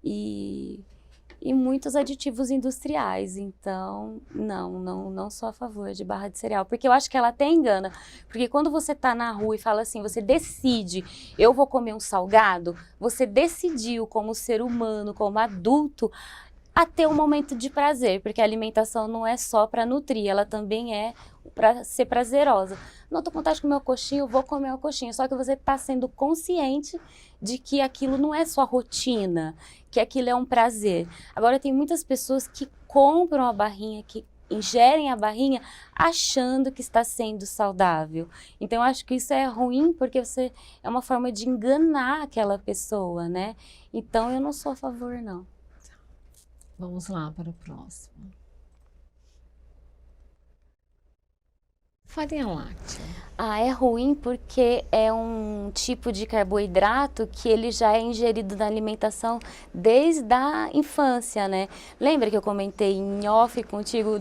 E muitos aditivos industriais. Então, não sou a favor de barra de cereal, porque eu acho que ela até engana. Porque quando você tá na rua e fala assim, você decide, eu vou comer um salgado, você decidiu como ser humano, como adulto, a ter um momento de prazer, porque a alimentação não é só para nutrir, ela também é para ser prazerosa. Não tô com vontade de comer uma coxinha, eu vou comer uma coxinha, só que você está sendo consciente de que aquilo não é sua rotina, que aquilo é um prazer. Agora tem muitas pessoas que compram a barrinha, que ingerem a barrinha achando que está sendo saudável. Então eu acho que isso é ruim porque é uma forma de enganar aquela pessoa, né? Então eu não sou a favor, não. Vamos lá para o próximo. Farinha láctea. Ah, é ruim porque é um tipo de carboidrato que ele já é ingerido na alimentação desde a infância, né? Lembra que eu comentei em off contigo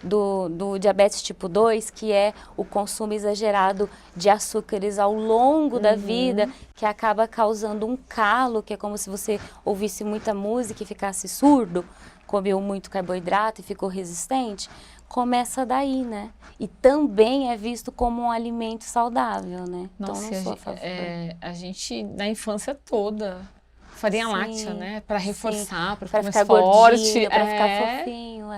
do diabetes tipo 2, que é o consumo exagerado de açúcares ao longo da vida, que acaba causando um calo, que é como se você ouvisse muita música e ficasse surdo, comeu muito carboidrato e ficou resistente? Começa daí, né? E também é visto como um alimento saudável, né? Nossa, então não sou a favor. a gente, na infância toda, farinha Sim, láctea, né? Para reforçar, para Pra ficar ficar mais forte. gordinho, pra ficar fofinho,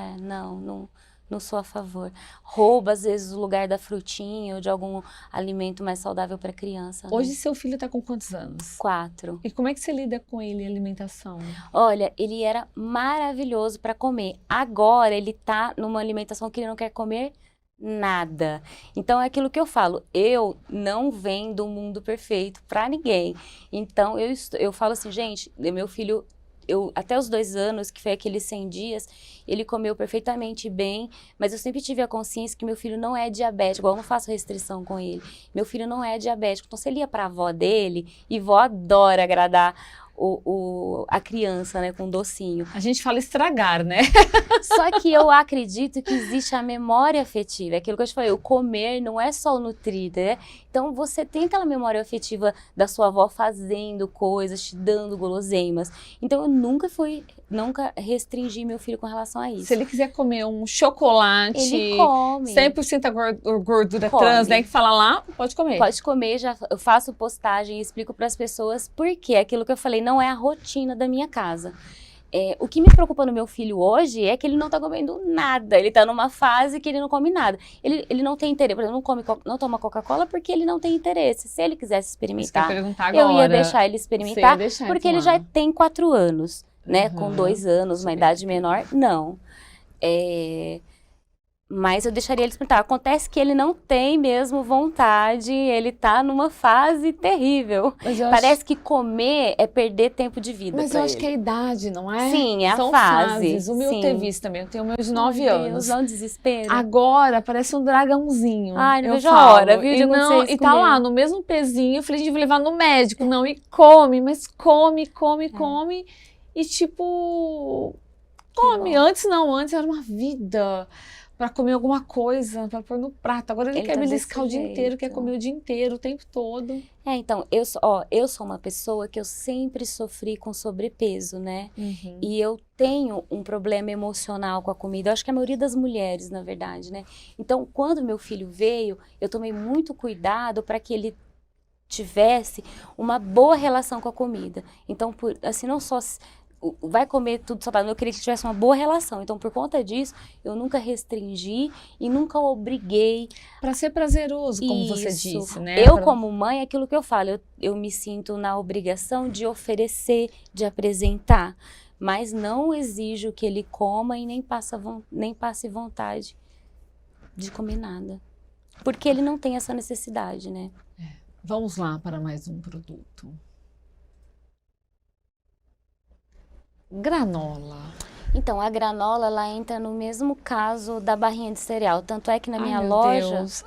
não sou a favor. Rouba, às vezes, o lugar da frutinha ou de algum alimento mais saudável para criança. Né? Hoje seu filho está com quantos anos? 4. E como é que você lida com ele, alimentação? Olha, ele era maravilhoso para comer. Agora ele tá numa alimentação que ele não quer comer nada. Então é aquilo que eu falo, eu não vendo um mundo perfeito para ninguém. Então eu falo assim, gente, meu filho, até os 2 anos, que foi aqueles 100 dias, ele comeu perfeitamente bem, mas eu sempre tive a consciência que meu filho não é diabético, igual eu não faço restrição com ele. Meu filho não é diabético, então se ele ia para a avó dele, e vó adora agradar a criança, né, com docinho. A gente fala estragar, né? Só que eu acredito que existe a memória afetiva, aquilo que eu te falei, o comer não é só o nutrir, né? Então você tem aquela memória afetiva da sua avó fazendo coisas, te dando guloseimas. Então eu nunca restringi meu filho com relação a isso. Se ele quiser comer um chocolate, ele come. 100% gordura Come. trans, né? Que fala lá, pode comer. Pode comer, eu faço postagem e explico para as pessoas por quê. Aquilo que eu falei não é a rotina da minha casa. O que me preocupa no meu filho hoje é que ele não tá comendo nada. Ele tá numa fase que ele não come nada. Ele não tem interesse, por exemplo, não toma Coca-Cola porque ele não tem interesse. Se ele quisesse experimentar, eu ia deixar ele experimentar, porque ele já tem 4 anos, né? Com 2 anos, uma idade menor, não. Mas eu deixaria ele experimentar. Acontece que ele não tem mesmo vontade, ele tá numa fase terrível. Parece que comer é perder tempo de vida. Mas eu acho que é a idade, não é? Sim, é a São fase. fases. O meu teve isso também. Eu tenho o meu de 9 anos. Não desespero. Agora parece um dragãozinho. Ai, não vejo a hora, viu? De acontecer isso e tá lá no mesmo pezinho. Eu falei, gente, vou levar no médico. Não, e come, mas come. E tipo, come. Antes era uma vida para comer alguma coisa, para pôr no prato. Agora ele quer beliscar o dia inteiro, quer comer o dia inteiro, o tempo todo. Então, eu sou uma pessoa que eu sempre sofri com sobrepeso, né? E eu tenho um problema emocional com a comida. Eu acho que a maioria das mulheres, na verdade, né? Então, quando meu filho veio, eu tomei muito cuidado para que ele tivesse uma boa relação com a comida. Então, assim, não só vai comer tudo saudável, eu queria que tivesse uma boa relação. Então, por conta disso, eu nunca restringi e nunca obriguei. Para ser prazeroso, como você Isso. disse, né? Eu, como mãe, é aquilo que eu falo, eu me sinto na obrigação de oferecer, de apresentar, mas não exijo que ele coma e nem passe vontade de comer nada. Porque ele não tem essa necessidade, né? Vamos lá para mais um produto. Granola. Então, a granola, ela entra no mesmo caso da barrinha de cereal. Tanto é que na Ai, minha meu loja, Deus.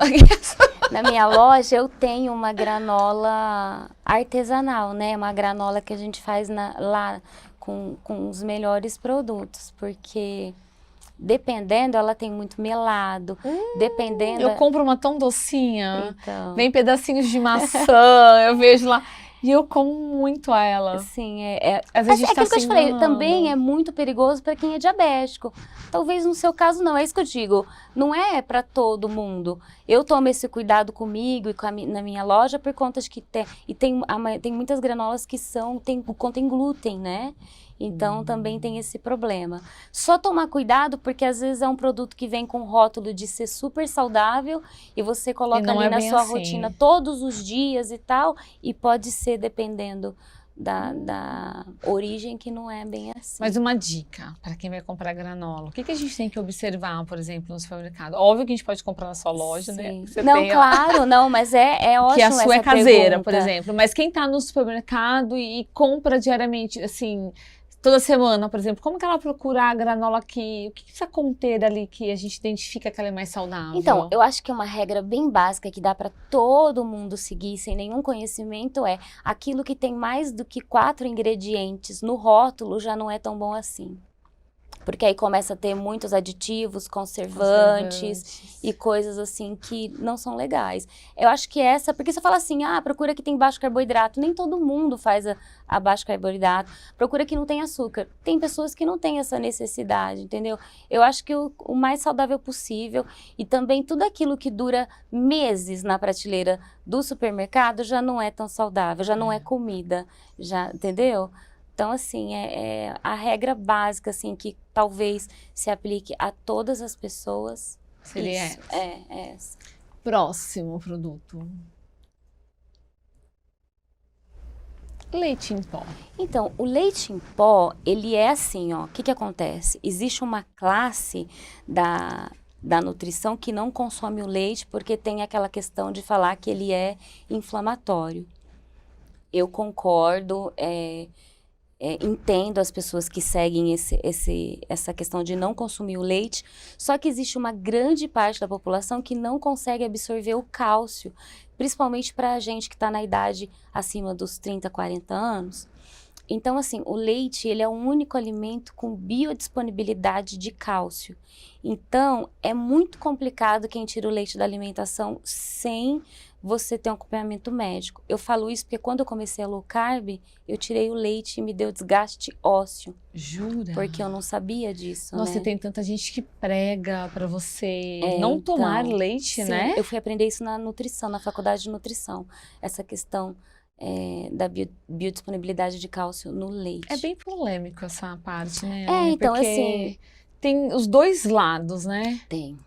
na minha loja, eu tenho uma granola artesanal, né? Uma granola que a gente faz lá com os melhores produtos, porque dependendo, ela tem muito melado, dependendo... Eu compro uma tão docinha, Então, vem pedacinhos de maçã, eu vejo lá, e eu como muito ela. sim, Às vezes a gente tá aquilo que eu se te falei, enganando. também é muito perigoso para quem é diabético. Talvez no seu caso não, é isso que eu digo, não é para todo mundo. Eu tomo esse cuidado comigo e na minha loja por conta de que tem muitas granolas que contém glúten, né? Então também tem esse problema. Só tomar cuidado porque às vezes é um produto que vem com rótulo de ser super saudável e você coloca não ali é na bem sua assim. rotina todos os dias e tal, e pode ser dependendo da origem que não é bem assim. Mas uma dica para quem vai comprar granola, o que a gente tem que observar, por exemplo, no supermercado? Óbvio que a gente pode comprar na sua loja, né? Sim. Você Não, tem, ó, claro, não, mas é ótimo que a sua é essa caseira, pergunta. por exemplo. Mas quem tá no supermercado e compra diariamente, assim, toda semana, por exemplo, como que ela procura a granola aqui? O que precisa conter ali que a gente identifica que ela é mais saudável? Então, eu acho que uma regra bem básica que dá para todo mundo seguir sem nenhum conhecimento é aquilo que tem mais do que 4 ingredientes no rótulo já não é tão bom assim. Porque aí começa a ter muitos aditivos, conservantes e coisas assim que não são legais. Eu acho que porque você fala assim, procura que tem baixo carboidrato. Nem todo mundo faz a baixo carboidrato. Procura que não tem açúcar. Tem pessoas que não têm essa necessidade, entendeu? Eu acho que o mais saudável possível e também tudo aquilo que dura meses na prateleira do supermercado já não é tão saudável, já não é comida, já, entendeu? Então, assim, é a regra básica, assim, que talvez se aplique a todas as pessoas. Seria isso. essa. É essa. Próximo produto. Leite em pó. Então, o leite em pó, ele é assim, ó. O que acontece? Existe uma classe da nutrição que não consome o leite porque tem aquela questão de falar que ele é inflamatório. Eu concordo, entendo as pessoas que seguem essa questão de não consumir o leite, só que existe uma grande parte da população que não consegue absorver o cálcio, principalmente para a gente que está na idade acima dos 30, 40 anos. Então, assim, o leite, ele é o único alimento com biodisponibilidade de cálcio. Então, é muito complicado quem tira o leite da alimentação sem você ter um acompanhamento médico. Eu falo isso porque quando eu comecei a low carb, eu tirei o leite e me deu desgaste ósseo. Jura? Porque eu não sabia disso, Nossa, né? tem tanta gente que prega pra você não tomar leite, sim, né? Eu fui aprender isso na nutrição, na faculdade de nutrição. Essa questão da biodisponibilidade de cálcio no leite. É bem polêmico essa parte, né? Então, porque assim... tem os dois lados, né? Tem.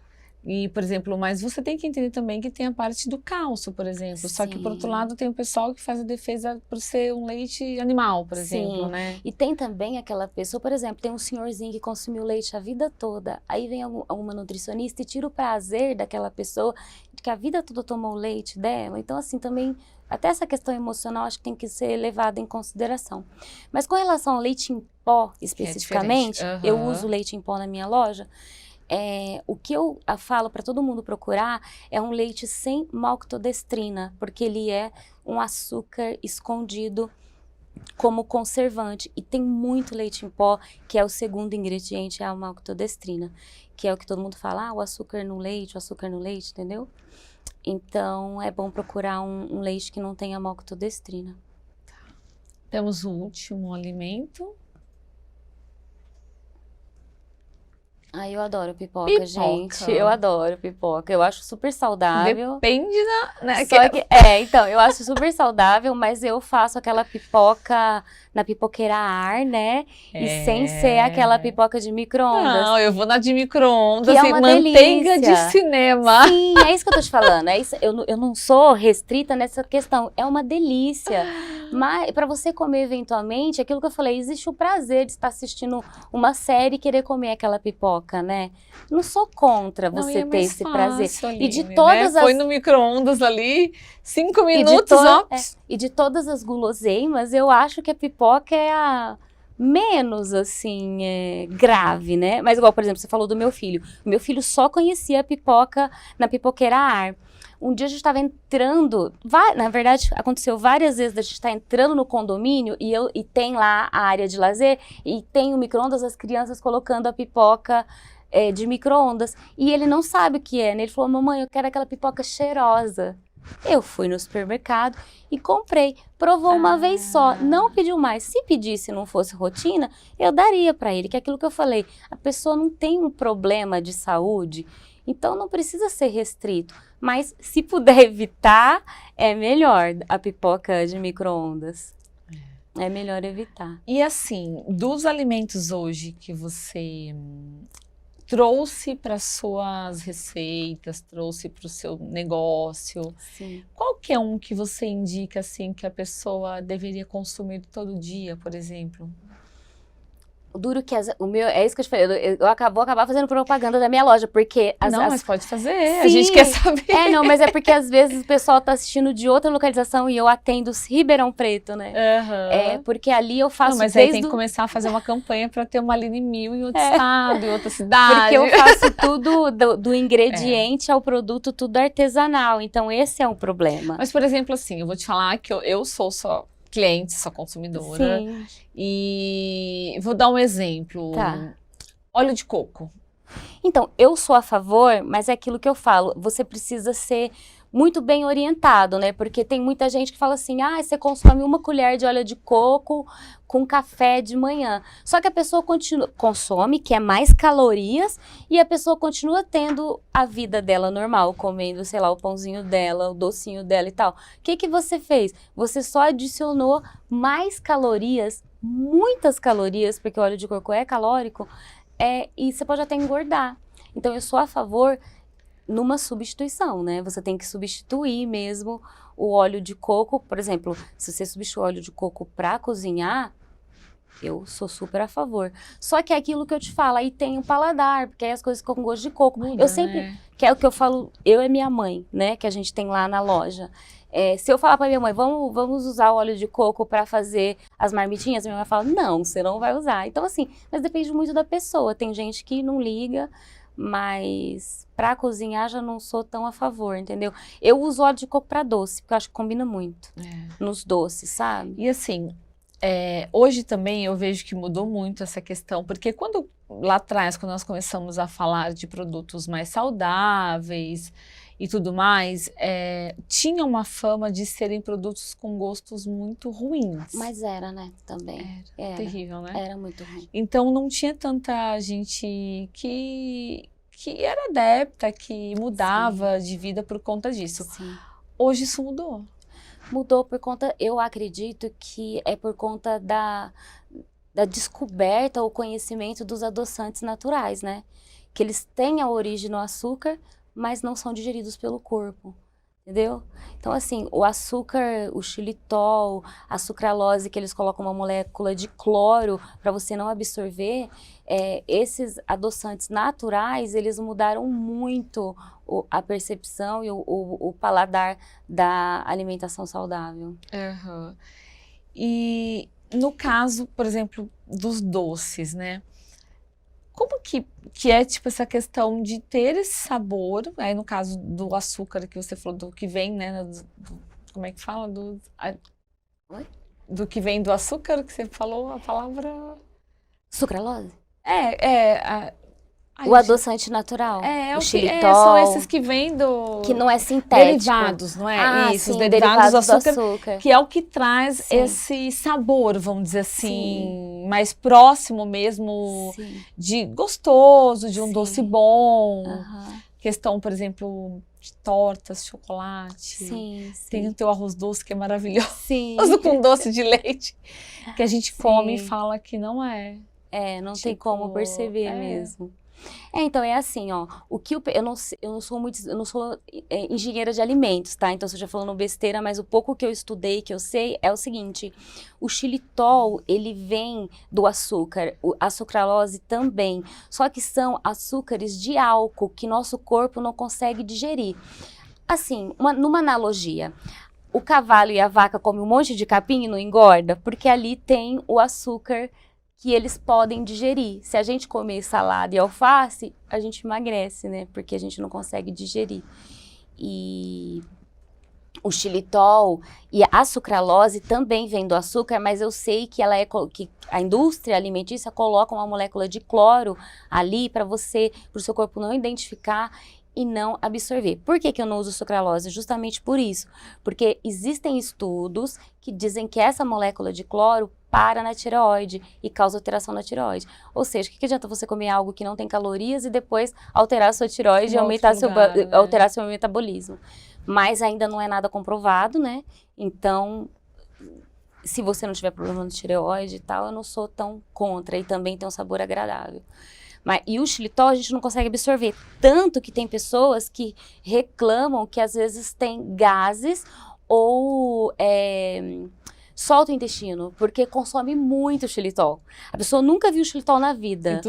E, por exemplo, mas você tem que entender também que tem a parte do cálcio, por exemplo. Só que, por outro lado, tem o pessoal que faz a defesa por ser um leite animal, por exemplo, né? E tem também aquela pessoa, por exemplo, tem um senhorzinho que consumiu leite a vida toda. Aí vem uma nutricionista e tira o prazer daquela pessoa de que a vida toda tomou leite dela. Então, assim, também, até essa questão emocional acho que tem que ser levada em consideração. Mas com relação ao leite em pó, especificamente, eu uso leite em pó na minha loja. O que eu falo para todo mundo procurar é um leite sem maltodextrina, porque ele é um açúcar escondido como conservante. E tem muito leite em pó, que é o segundo ingrediente, é a maltodextrina, que é o que todo mundo fala, o açúcar no leite, entendeu? Então, é bom procurar um leite que não tenha maltodextrina. Temos o último alimento. Ai, eu adoro pipoca, Pipoca. gente. Eu adoro pipoca. Eu acho super saudável. Depende né, Só que, então, eu acho super saudável, mas eu faço aquela pipoca na pipoqueira a ar, né? E sem ser aquela pipoca de micro-ondas. Não, eu vou na de micro-ondas, Que é assim, uma manteiga delícia. de cinema. Sim, é isso que eu tô te falando. É isso, eu não sou restrita nessa questão. É uma delícia. Mas para você comer eventualmente, aquilo que eu falei, existe o prazer de estar assistindo uma série e querer comer aquela pipoca, né? Não sou contra Não, você e é ter mais esse fácil, prazer. E de Aline, todas né? as Põe no micro-ondas ali, 5 E de, minutos, to- ó. e de todas as guloseimas, eu acho que a pipoca é a menos, assim, grave, né? Mas igual, por exemplo, você falou do meu filho. O meu filho só conhecia a pipoca na pipoqueira a ar. Um dia a gente estava entrando, na verdade, aconteceu várias vezes, a gente está entrando no condomínio e tem lá a área de lazer e tem o micro-ondas, as crianças colocando a pipoca de micro-ondas. E ele não sabe o que é, né? Ele falou, mamãe, eu quero aquela pipoca cheirosa. Eu fui no supermercado e comprei. Provou uma vez só, não pediu mais. Se pedisse e não fosse rotina, eu daria para ele, que é aquilo que eu falei. A pessoa não tem um problema de saúde, então não precisa ser restrito. Mas se puder evitar, é melhor a pipoca de micro-ondas. É melhor evitar. E assim, dos alimentos hoje que você trouxe para suas receitas, trouxe para o seu negócio, Sim. qual que é um que você indica assim que a pessoa deveria consumir todo dia, por exemplo? O duro que o meu, é isso que eu te falei, vou acabar fazendo propaganda da minha loja, porque Mas pode fazer, Sim, a gente quer saber. não, mas é porque às vezes o pessoal tá assistindo de outra localização e eu atendo Ribeirão Preto, né? Uhum. Porque ali eu faço mas aí tem que começar a fazer uma campanha para ter uma Aline Mil em outro estado, em outra cidade. Porque eu faço tudo do ingrediente ao produto, tudo artesanal, então esse é um problema. Mas, por exemplo, assim, eu vou te falar que eu sou só cliente, sou consumidora. Sim. E vou dar um exemplo. Tá. Óleo de coco. Então, eu sou a favor, mas é aquilo que eu falo, você precisa ser muito bem orientado, né? Porque tem muita gente que fala assim, você consome 1 colher de óleo de coco com café de manhã. Só que a pessoa consome, que é mais calorias, e a pessoa continua tendo a vida dela normal, comendo, sei lá, o pãozinho dela, o docinho dela e tal. O que você fez? Você só adicionou mais calorias, muitas calorias, porque o óleo de coco é calórico, e você pode até engordar. Então, eu sou a favor numa substituição, né? Você tem que substituir mesmo o óleo de coco. Por exemplo, se você substituir o óleo de coco para cozinhar, eu sou super a favor. Só que é aquilo que eu te falo, aí tem o paladar, porque aí as coisas ficam com gosto de coco. Muda, eu sempre, que é o que eu falo, eu e minha mãe, né? Que a gente tem lá na loja. Se eu falar para minha mãe, vamos usar o óleo de coco para fazer as marmitinhas, minha mãe fala, não, você não vai usar. Então assim, mas depende muito da pessoa. Tem gente que não liga, mas para cozinhar já não sou tão a favor, entendeu? Eu uso óleo de coco para doce, porque eu acho que combina muito nos doces, sabe? E assim, hoje também eu vejo que mudou muito essa questão, porque lá atrás, quando nós começamos a falar de produtos mais saudáveis e tudo mais, tinha uma fama de serem produtos com gostos muito ruins. Mas era, né? Também. Era terrível, né? Era muito ruim. Então não tinha tanta gente que era adepta, que mudava de vida por conta disso. Sim. Hoje isso mudou. Mudou por conta, eu acredito que é por conta da descoberta ou conhecimento dos adoçantes naturais, né? Que eles têm a origem no açúcar, mas não são digeridos pelo corpo, entendeu? Então, assim, o açúcar, o xilitol, a sucralose, que eles colocam uma molécula de cloro para você não absorver, esses adoçantes naturais, eles mudaram muito a percepção e o paladar da alimentação saudável. Uhum. E no caso, por exemplo, dos doces, né? Como que é, tipo, essa questão de ter esse sabor, aí no caso do açúcar que você falou, do que vem, né, como é que fala? Oi? Do que vem do açúcar, que você falou a palavra... Sucralose? Ai, O adoçante natural. o o que, xilitol. são esses que vêm do... Que não é sintético. Derivados, não é? Ah, Isso, os sim, derivados do do açúcar, que é o que traz Sim. esse sabor, vamos dizer assim, Sim. mais próximo mesmo, Sim. de gostoso, de um Sim. doce bom. Aham. Questão, por exemplo, de tortas, chocolate. Sim, Tem sim. o teu arroz doce, que é maravilhoso, Sim. com doce de leite, que a gente come e Sim. fala que não é. Não tem como perceber mesmo. Então é assim, ó, eu não sou engenheira de alimentos, tá? Então você já falando besteira, mas o pouco que eu estudei, que eu sei, é o seguinte: o xilitol, ele vem do açúcar, a sucralose também, só que são açúcares de álcool que nosso corpo não consegue digerir. Assim, numa analogia, o cavalo e a vaca comem um monte de capim e não engorda, porque ali tem o açúcar que eles podem digerir. Se a gente comer salada e alface, a gente emagrece, né? Porque a gente não consegue digerir. E o xilitol e a sucralose também vem do açúcar, mas eu sei que que a indústria alimentícia coloca uma molécula de cloro ali para o seu corpo não identificar e não absorver. Por que eu não uso sucralose? Justamente por isso. Porque existem estudos que dizem que essa molécula de cloro para na tireoide e causa alteração na tireoide. Ou seja, o que adianta você comer algo que não tem calorias e depois alterar a sua tireoide e alterar seu metabolismo? Mas ainda não é nada comprovado, né? Então, se você não tiver problema no tireoide e tal, eu não sou tão contra e também tem um sabor agradável. E o xilitol a gente não consegue absorver, tanto que tem pessoas que reclamam que às vezes tem gases ou solta o intestino, porque consome muito xilitol. A pessoa nunca viu xilitol na vida.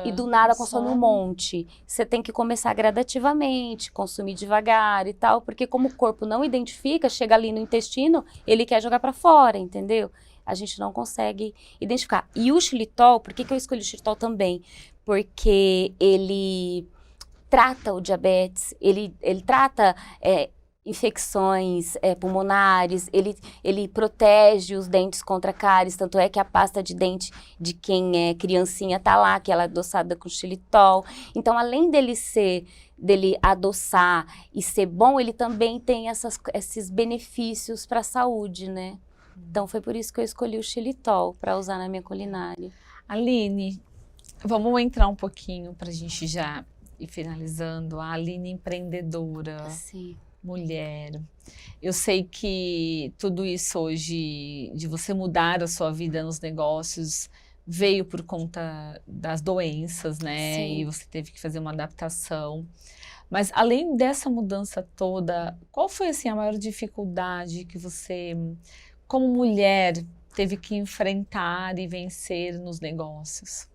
E do nada consome um monte. Você tem que começar gradativamente, consumir devagar e tal, porque como o corpo não identifica, chega ali no intestino, ele quer jogar para fora, entendeu? A gente não consegue identificar. E o xilitol, por que eu escolhi o xilitol também? Porque ele trata o diabetes, ele trata infecções pulmonares, ele protege os dentes contra cáries, tanto é que a pasta de dente de quem é criancinha tá lá, que ela é adoçada com xilitol. Então, além dele adoçar e ser bom, ele também tem esses benefícios para a saúde, né? Então, foi por isso que eu escolhi o xilitol para usar na minha culinária. Aline, vamos entrar um pouquinho para a gente já ir finalizando. A Aline empreendedora, Sim. Mulher. Eu sei que tudo isso hoje, de você mudar a sua vida nos negócios, veio por conta das doenças, né? Sim. E você teve que fazer uma adaptação. Mas além dessa mudança toda, qual foi assim a maior dificuldade que você, como mulher, teve que enfrentar e vencer nos negócios?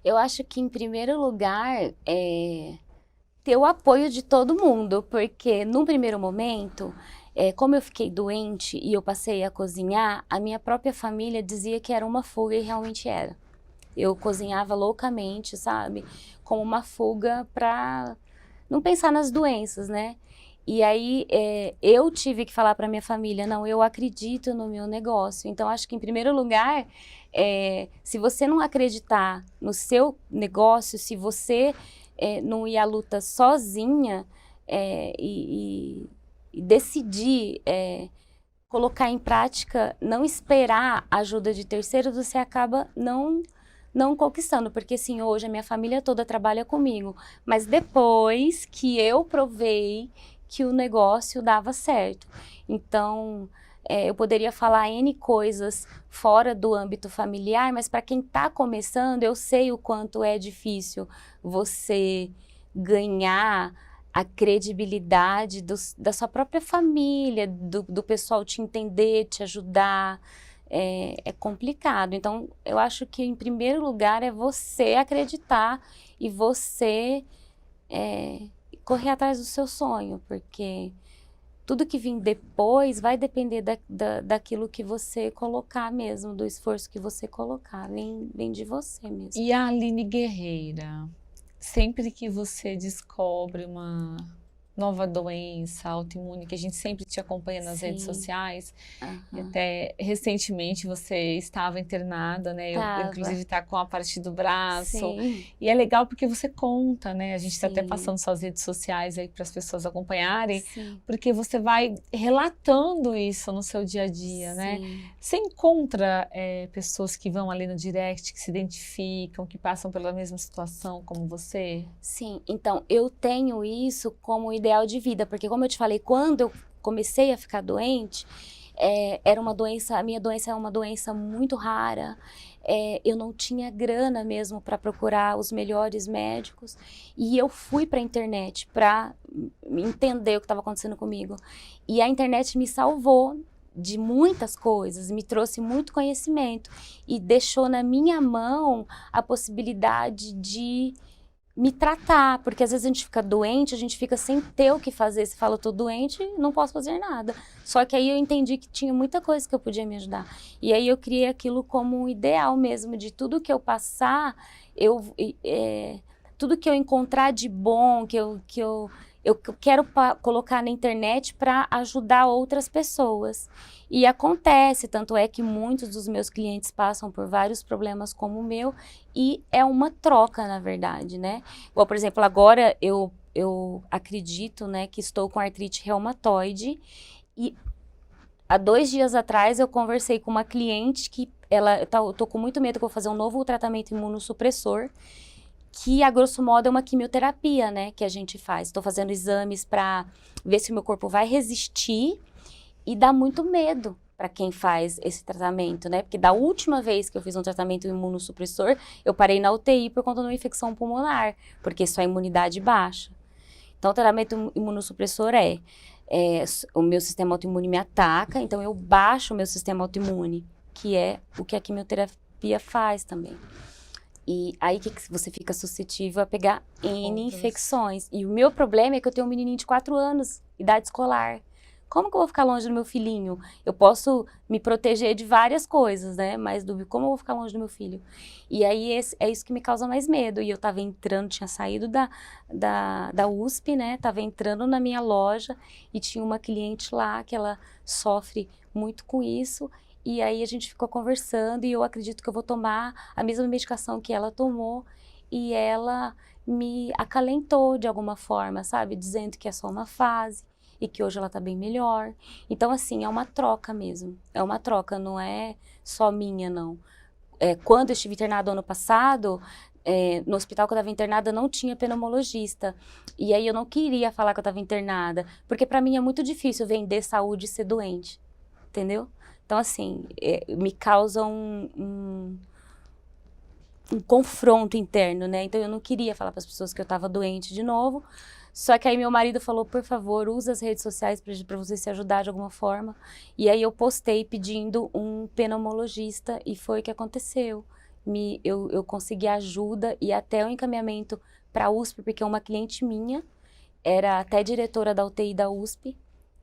Eu acho que, em primeiro lugar, ter o apoio de todo mundo, porque, num primeiro momento, como eu fiquei doente e eu passei a cozinhar, a minha própria família dizia que era uma fuga e realmente era. Eu cozinhava loucamente, sabe? Como uma fuga para não pensar nas doenças, né? E aí, eu tive que falar para minha família, não, eu acredito no meu negócio. Então, acho que, em primeiro lugar, se você não acreditar no seu negócio, se você não ir à luta sozinha e decidir colocar em prática, não esperar a ajuda de terceiros, você acaba não conquistando, porque assim, hoje a minha família toda trabalha comigo, mas depois que eu provei que o negócio dava certo. Então, eu poderia falar N coisas fora do âmbito familiar, mas para quem está começando, eu sei o quanto é difícil você ganhar a credibilidade da sua própria família, do pessoal te entender, te ajudar. É complicado. Então, eu acho que, em primeiro lugar, é você acreditar e você correr atrás do seu sonho, porque tudo que vir depois vai depender daquilo que você colocar mesmo, do esforço que você colocar, vem de você mesmo. E a Aline guerreira, sempre que você descobre uma nova doença autoimune que a gente sempre te acompanha nas redes Sim. sociais. E Aham. até recentemente você estava internada, né? Eu, Tava. inclusive, tá com a parte do braço. Sim, E é legal porque você conta, né? A gente está até sim, passando suas redes sociais aí para as pessoas acompanharem, sim, porque você vai relatando isso no seu dia a dia, né? sim. Você encontra pessoas que vão ali no direct, que se identificam, que passam pela mesma situação como você? Sim, então eu tenho isso como ideal de vida, porque como eu te falei, quando eu comecei a ficar doente, era uma doença, a minha doença é uma doença muito rara, eu não tinha grana mesmo para procurar os melhores médicos, e eu fui para a internet para entender o que estava acontecendo comigo, e a internet me salvou de muitas coisas, me trouxe muito conhecimento, e deixou na minha mão a possibilidade de me tratar, porque às vezes a gente fica doente, a gente fica sem ter o que fazer. Você fala, eu tô doente, não posso fazer nada. Só que aí eu entendi que tinha muita coisa que eu podia me ajudar. E aí eu criei aquilo como um ideal mesmo, de tudo que eu passar, tudo que eu encontrar de bom, eu quero colocar na internet para ajudar outras pessoas. E acontece, tanto é que muitos dos meus clientes passam por vários problemas como o meu, e é uma troca, na verdade, né? Igual, por exemplo, agora eu acredito, né, que estou com artrite reumatoide, e há 2 dias atrás eu conversei com uma cliente que eu tô com muito medo que eu vou fazer um novo tratamento imunossupressor, que a grosso modo é uma quimioterapia, né, que a gente faz. Estou fazendo exames para ver se o meu corpo vai resistir, e dá muito medo para quem faz esse tratamento, né? Porque da última vez que eu fiz um tratamento imunossupressor, eu parei na UTI por conta de uma infecção pulmonar, porque sua imunidade baixa. Então, o tratamento imunossupressor o meu sistema autoimune me ataca, então eu baixo o meu sistema autoimune, que é o que a quimioterapia faz também. E aí que você fica suscetível a pegar N infecções. E o meu problema é que eu tenho um menininho de 4 anos, idade escolar. Como que eu vou ficar longe do meu filhinho? Eu posso me proteger de várias coisas, né? Mas como eu vou ficar longe do meu filho? E aí é isso que me causa mais medo. E eu tava entrando, tinha saído da USP, né? Tava entrando na minha loja e tinha uma cliente lá que ela sofre muito com isso. E aí a gente ficou conversando e eu acredito que eu vou tomar a mesma medicação que ela tomou, e ela me acalentou de alguma forma, sabe? Dizendo que é só uma fase e que hoje ela tá bem melhor. Então, assim, é uma troca mesmo. É uma troca, não é só minha, não. Quando eu estive internada ano passado, no hospital que eu estava internada não tinha pneumologista. E aí eu não queria falar que eu estava internada, porque para mim é muito difícil vender saúde e ser doente, entendeu? Então, assim, me causa um confronto interno, né? Então, eu não queria falar para as pessoas que eu estava doente de novo. Só que aí meu marido falou, por favor, usa as redes sociais para você se ajudar de alguma forma. E aí eu postei pedindo um pneumologista e foi o que aconteceu. Eu consegui ajuda e até o encaminhamento para a USP, porque uma cliente minha era até diretora da UTI da USP,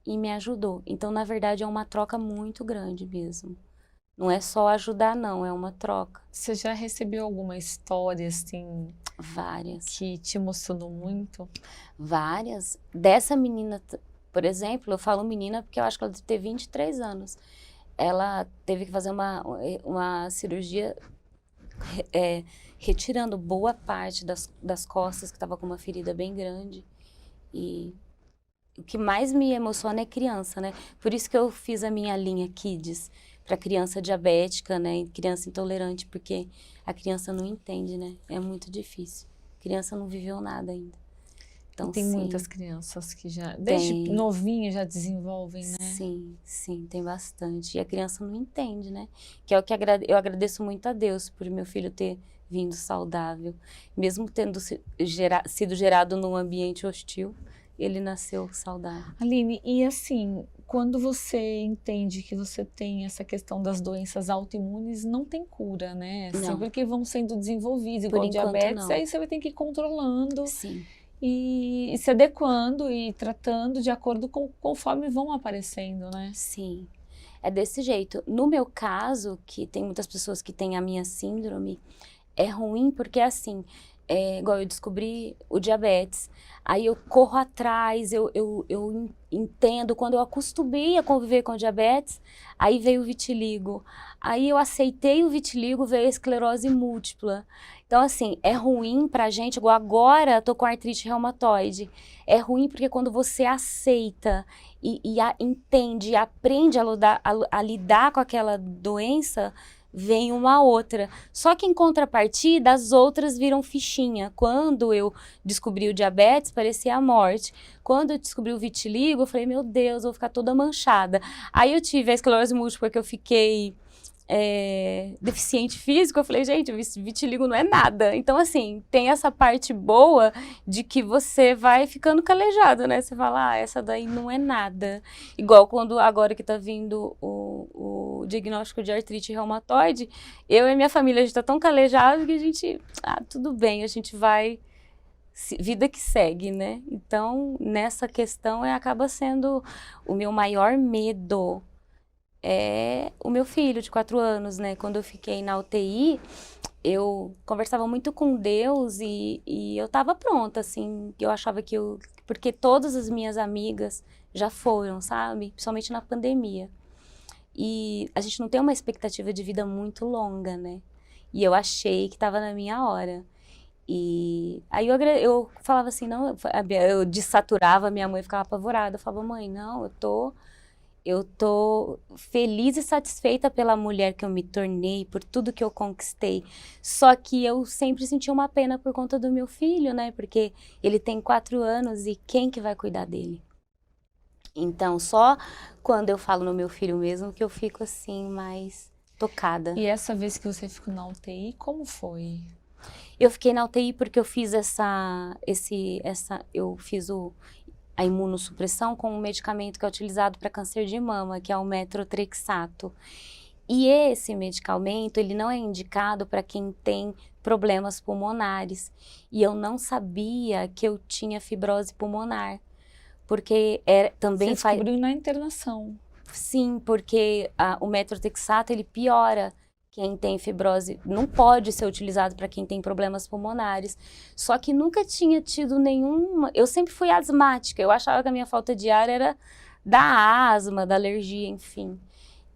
e me ajudou. Então, na verdade, é uma troca muito grande mesmo. Não é só ajudar, não, é uma troca. Você já recebeu alguma história, assim, Várias. que te emocionou muito? Várias. Dessa menina, por exemplo, eu falo menina porque eu acho que ela deve ter 23 anos. Ela teve que fazer uma cirurgia retirando boa parte das costas, que estava com uma ferida bem grande. E o que mais me emociona é criança, né? Por isso que eu fiz a minha linha Kids para criança diabética, né? Criança intolerante, porque a criança não entende, né? É muito difícil. A criança não viveu nada ainda. Então, E tem sim, muitas crianças que já, desde novinho, já desenvolvem, né? sim, tem bastante. E a criança não entende, né? Que é o que eu agradeço muito a Deus por meu filho ter vindo saudável. Mesmo tendo sido gerado num ambiente hostil, ele nasceu saudável. Aline, e assim, quando você entende que você tem essa questão das doenças autoimunes, não tem cura, né? Não. Sempre que vão sendo desenvolvidos, Por igual enquanto, diabetes, não. aí você vai ter que ir controlando Sim. e se adequando e tratando de acordo com conforme vão aparecendo, né? Sim, é desse jeito. No meu caso, que tem muitas pessoas que têm a minha síndrome, é ruim porque, assim, igual eu descobri o diabetes. Aí eu corro atrás, eu entendo. Quando eu acostumei a conviver com o diabetes, aí veio o vitiligo. Aí eu aceitei o vitiligo, veio a esclerose múltipla. Então, assim, é ruim pra gente, igual agora tô com artrite reumatoide. É ruim porque quando você aceita entende e aprende a lidar com aquela doença, vem uma outra. Só que em contrapartida, as outras viram fichinha. Quando eu descobri o diabetes, parecia a morte. Quando eu descobri o vitiligo, eu falei, meu Deus, eu vou ficar toda manchada. Aí eu tive a esclerose múltipla, que eu fiquei deficiente físico. Eu falei, gente, o vitiligo não é nada. Então, assim, tem essa parte boa de que você vai ficando calejado, né? Você fala, ah, essa daí não é nada. Igual quando agora que tá vindo o diagnóstico de artrite reumatoide, eu e minha família, a gente tá tão calejado que a gente, tudo bem, a gente vai, vida que segue, né? Então, nessa questão, acaba sendo o meu maior medo. É o meu filho de 4 anos, né? Quando eu fiquei na UTI, eu conversava muito com Deus e eu tava pronta, assim. Eu achava que porque todas as minhas amigas já foram, sabe? Principalmente na pandemia. E a gente não tem uma expectativa de vida muito longa, né? E eu achei que tava na minha hora. E aí eu falava assim, não, eu desaturava, minha mãe ficava apavorada. Eu falava, mãe, não, eu tô feliz e satisfeita pela mulher que eu me tornei, por tudo que eu conquistei. Só que eu sempre senti uma pena por conta do meu filho, né? Porque ele tem 4 anos e quem que vai cuidar dele? Então, só quando eu falo no meu filho mesmo que eu fico assim, mais tocada. E essa vez que você ficou na UTI, como foi? Eu fiquei na UTI porque eu fiz a imunossupressão com um medicamento que é utilizado para câncer de mama, que é o metrotrexato. E esse medicamento, ele não é indicado para quem tem problemas pulmonares. E eu não sabia que eu tinha fibrose pulmonar, porque também Você descobriu na internação. Sim, porque o metrotrexato, ele piora quem tem fibrose, não pode ser utilizado para quem tem problemas pulmonares. Só que nunca tinha tido nenhuma. Eu sempre fui asmática, eu achava que a minha falta de ar era da asma, da alergia, enfim.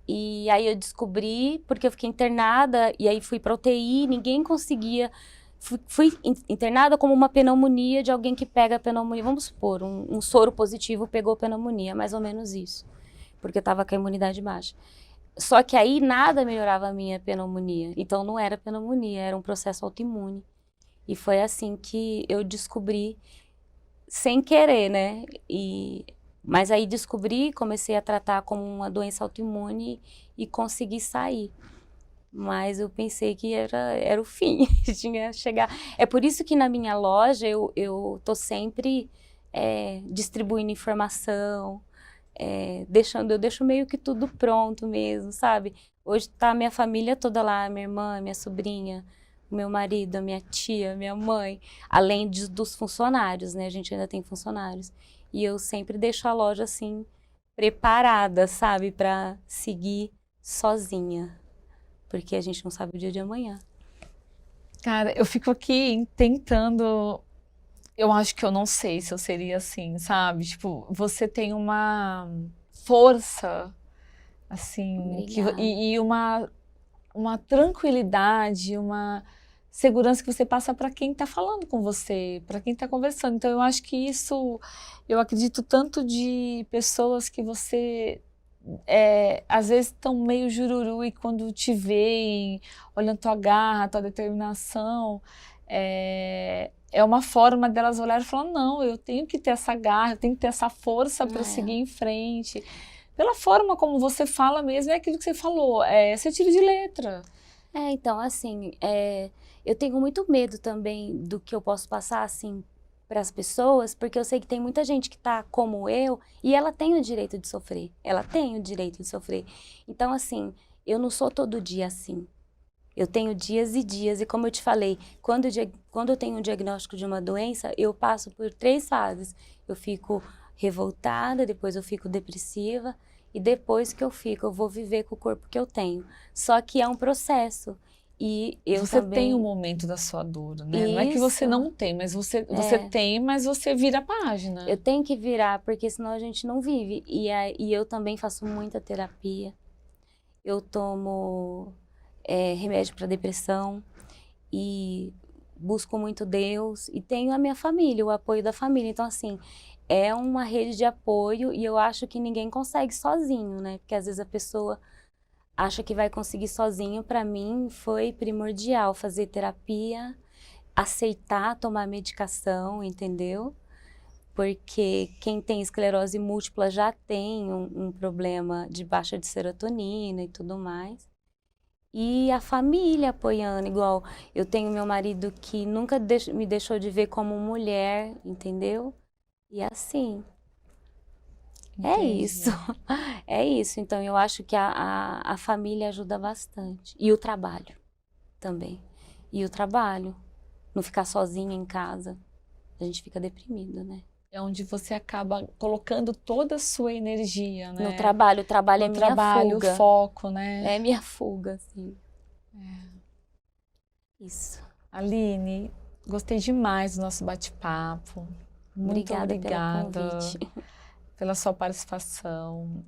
E aí eu descobri, porque eu fiquei internada, e aí fui para UTI, ninguém conseguia. Fui internada como uma pneumonia de alguém que pega a pneumonia. Vamos supor, um soro positivo pegou pneumonia, mais ou menos isso, porque eu estava com a imunidade baixa. Só que aí nada melhorava a minha pneumonia. Então não era pneumonia, era um processo autoimune. E foi assim que eu descobri, sem querer, né? Mas aí descobri, comecei a tratar como uma doença autoimune e consegui sair. Mas eu pensei que era o fim, tinha que chegar. É por isso que na minha loja eu tô sempre distribuindo informação, eu deixo meio que tudo pronto mesmo, sabe? Hoje tá a minha família toda lá, minha irmã, minha sobrinha, o meu marido, a minha tia, minha mãe, além dos funcionários, né? A gente ainda tem funcionários. E eu sempre deixo a loja assim, preparada, sabe? Pra seguir sozinha. Porque a gente não sabe o dia de amanhã. Cara, eu fico aqui tentando. Eu acho que eu não sei se eu seria assim, sabe? Tipo, você tem uma força, assim, e uma tranquilidade, uma segurança que você passa para quem está falando com você, para quem está conversando. Então, eu acho que isso, eu acredito tanto de pessoas que você, às vezes, estão meio jururu e quando te veem, olhando tua garra, tua determinação, é uma forma delas olharem e falar, não, eu tenho que ter essa garra, eu tenho que ter essa força para seguir em frente. Pela forma como você fala mesmo, é aquilo que você falou, você tira de letra. Então, assim, eu tenho muito medo também do que eu posso passar, assim, para as pessoas, porque eu sei que tem muita gente que tá como eu, e ela tem o direito de sofrer. Ela tem o direito de sofrer. Então, assim, eu não sou todo dia assim. Eu tenho dias e dias, e como eu te falei, quando eu tenho um diagnóstico de uma doença, eu passo por 3 fases. Eu fico revoltada, depois eu fico depressiva, e depois que eu vou viver com o corpo que eu tenho. Só que é um processo. E eu Você também... tem um momento da sua dor, né? Não é que você Isso. não tem, mas você tem, mas você vira a página. Eu tenho que virar, porque senão a gente não vive. E eu também faço muita terapia. Eu tomo remédio para depressão e busco muito Deus. E tenho a minha família, o apoio da família. Então, assim, é uma rede de apoio e eu acho que ninguém consegue sozinho, né? Porque às vezes a pessoa acha que vai conseguir sozinho. Para mim, foi primordial fazer terapia, aceitar tomar medicação, entendeu? Porque quem tem esclerose múltipla já tem um problema de baixa de serotonina e tudo mais. E a família apoiando, igual eu tenho meu marido que nunca me deixou de ver como mulher, entendeu? E assim, é Entendi. isso. É isso. Então eu acho que a família ajuda bastante. E o trabalho também. E o trabalho, não ficar sozinha em casa, a gente fica deprimido, né? É onde você acaba colocando toda a sua energia, né? No trabalho, o trabalho é No minha trabalho, fuga. o foco, né? É minha fuga, assim. Isso. Aline, gostei demais do nosso bate-papo. Muito obrigada pelo convite. pela sua participação.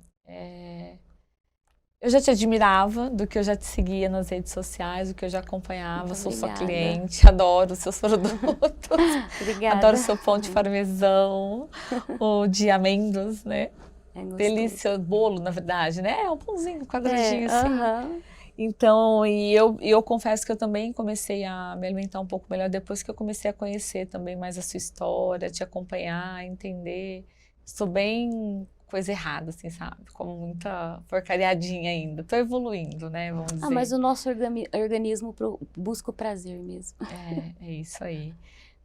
Eu já te admirava, do que eu já te seguia nas redes sociais, do que eu já acompanhava, Muito sou sua obrigada. cliente, adoro os seus produtos. Obrigada. Adoro o seu pão de parmesão, o de amêndoas, né? É gostoso. Delícia, bolo, na verdade, né? É um pãozinho quadradinho assim. aham. Então, eu confesso que eu também comecei a me alimentar um pouco melhor depois que eu comecei a conhecer também mais a sua história, te acompanhar, entender. Estou bem coisa errada, assim, sabe? Como muita porcariadinha ainda. Tô evoluindo, né? Vamos dizer. Mas o nosso organismo busca o prazer mesmo. É isso aí.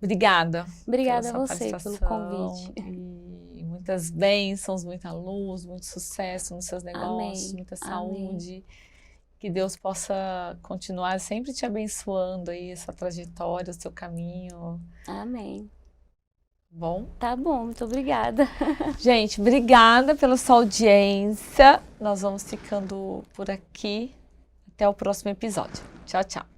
Obrigada. Obrigada a pela sua você pelo participação convite. E muitas bênçãos, muita luz, muito sucesso nos seus negócios, Amém. muita Amém. saúde. Que Deus possa continuar sempre te abençoando aí, essa trajetória, o seu caminho. Amém. Bom? Tá bom, muito obrigada. Gente, obrigada pela sua audiência. Nós vamos ficando por aqui. Até o próximo episódio. Tchau, tchau.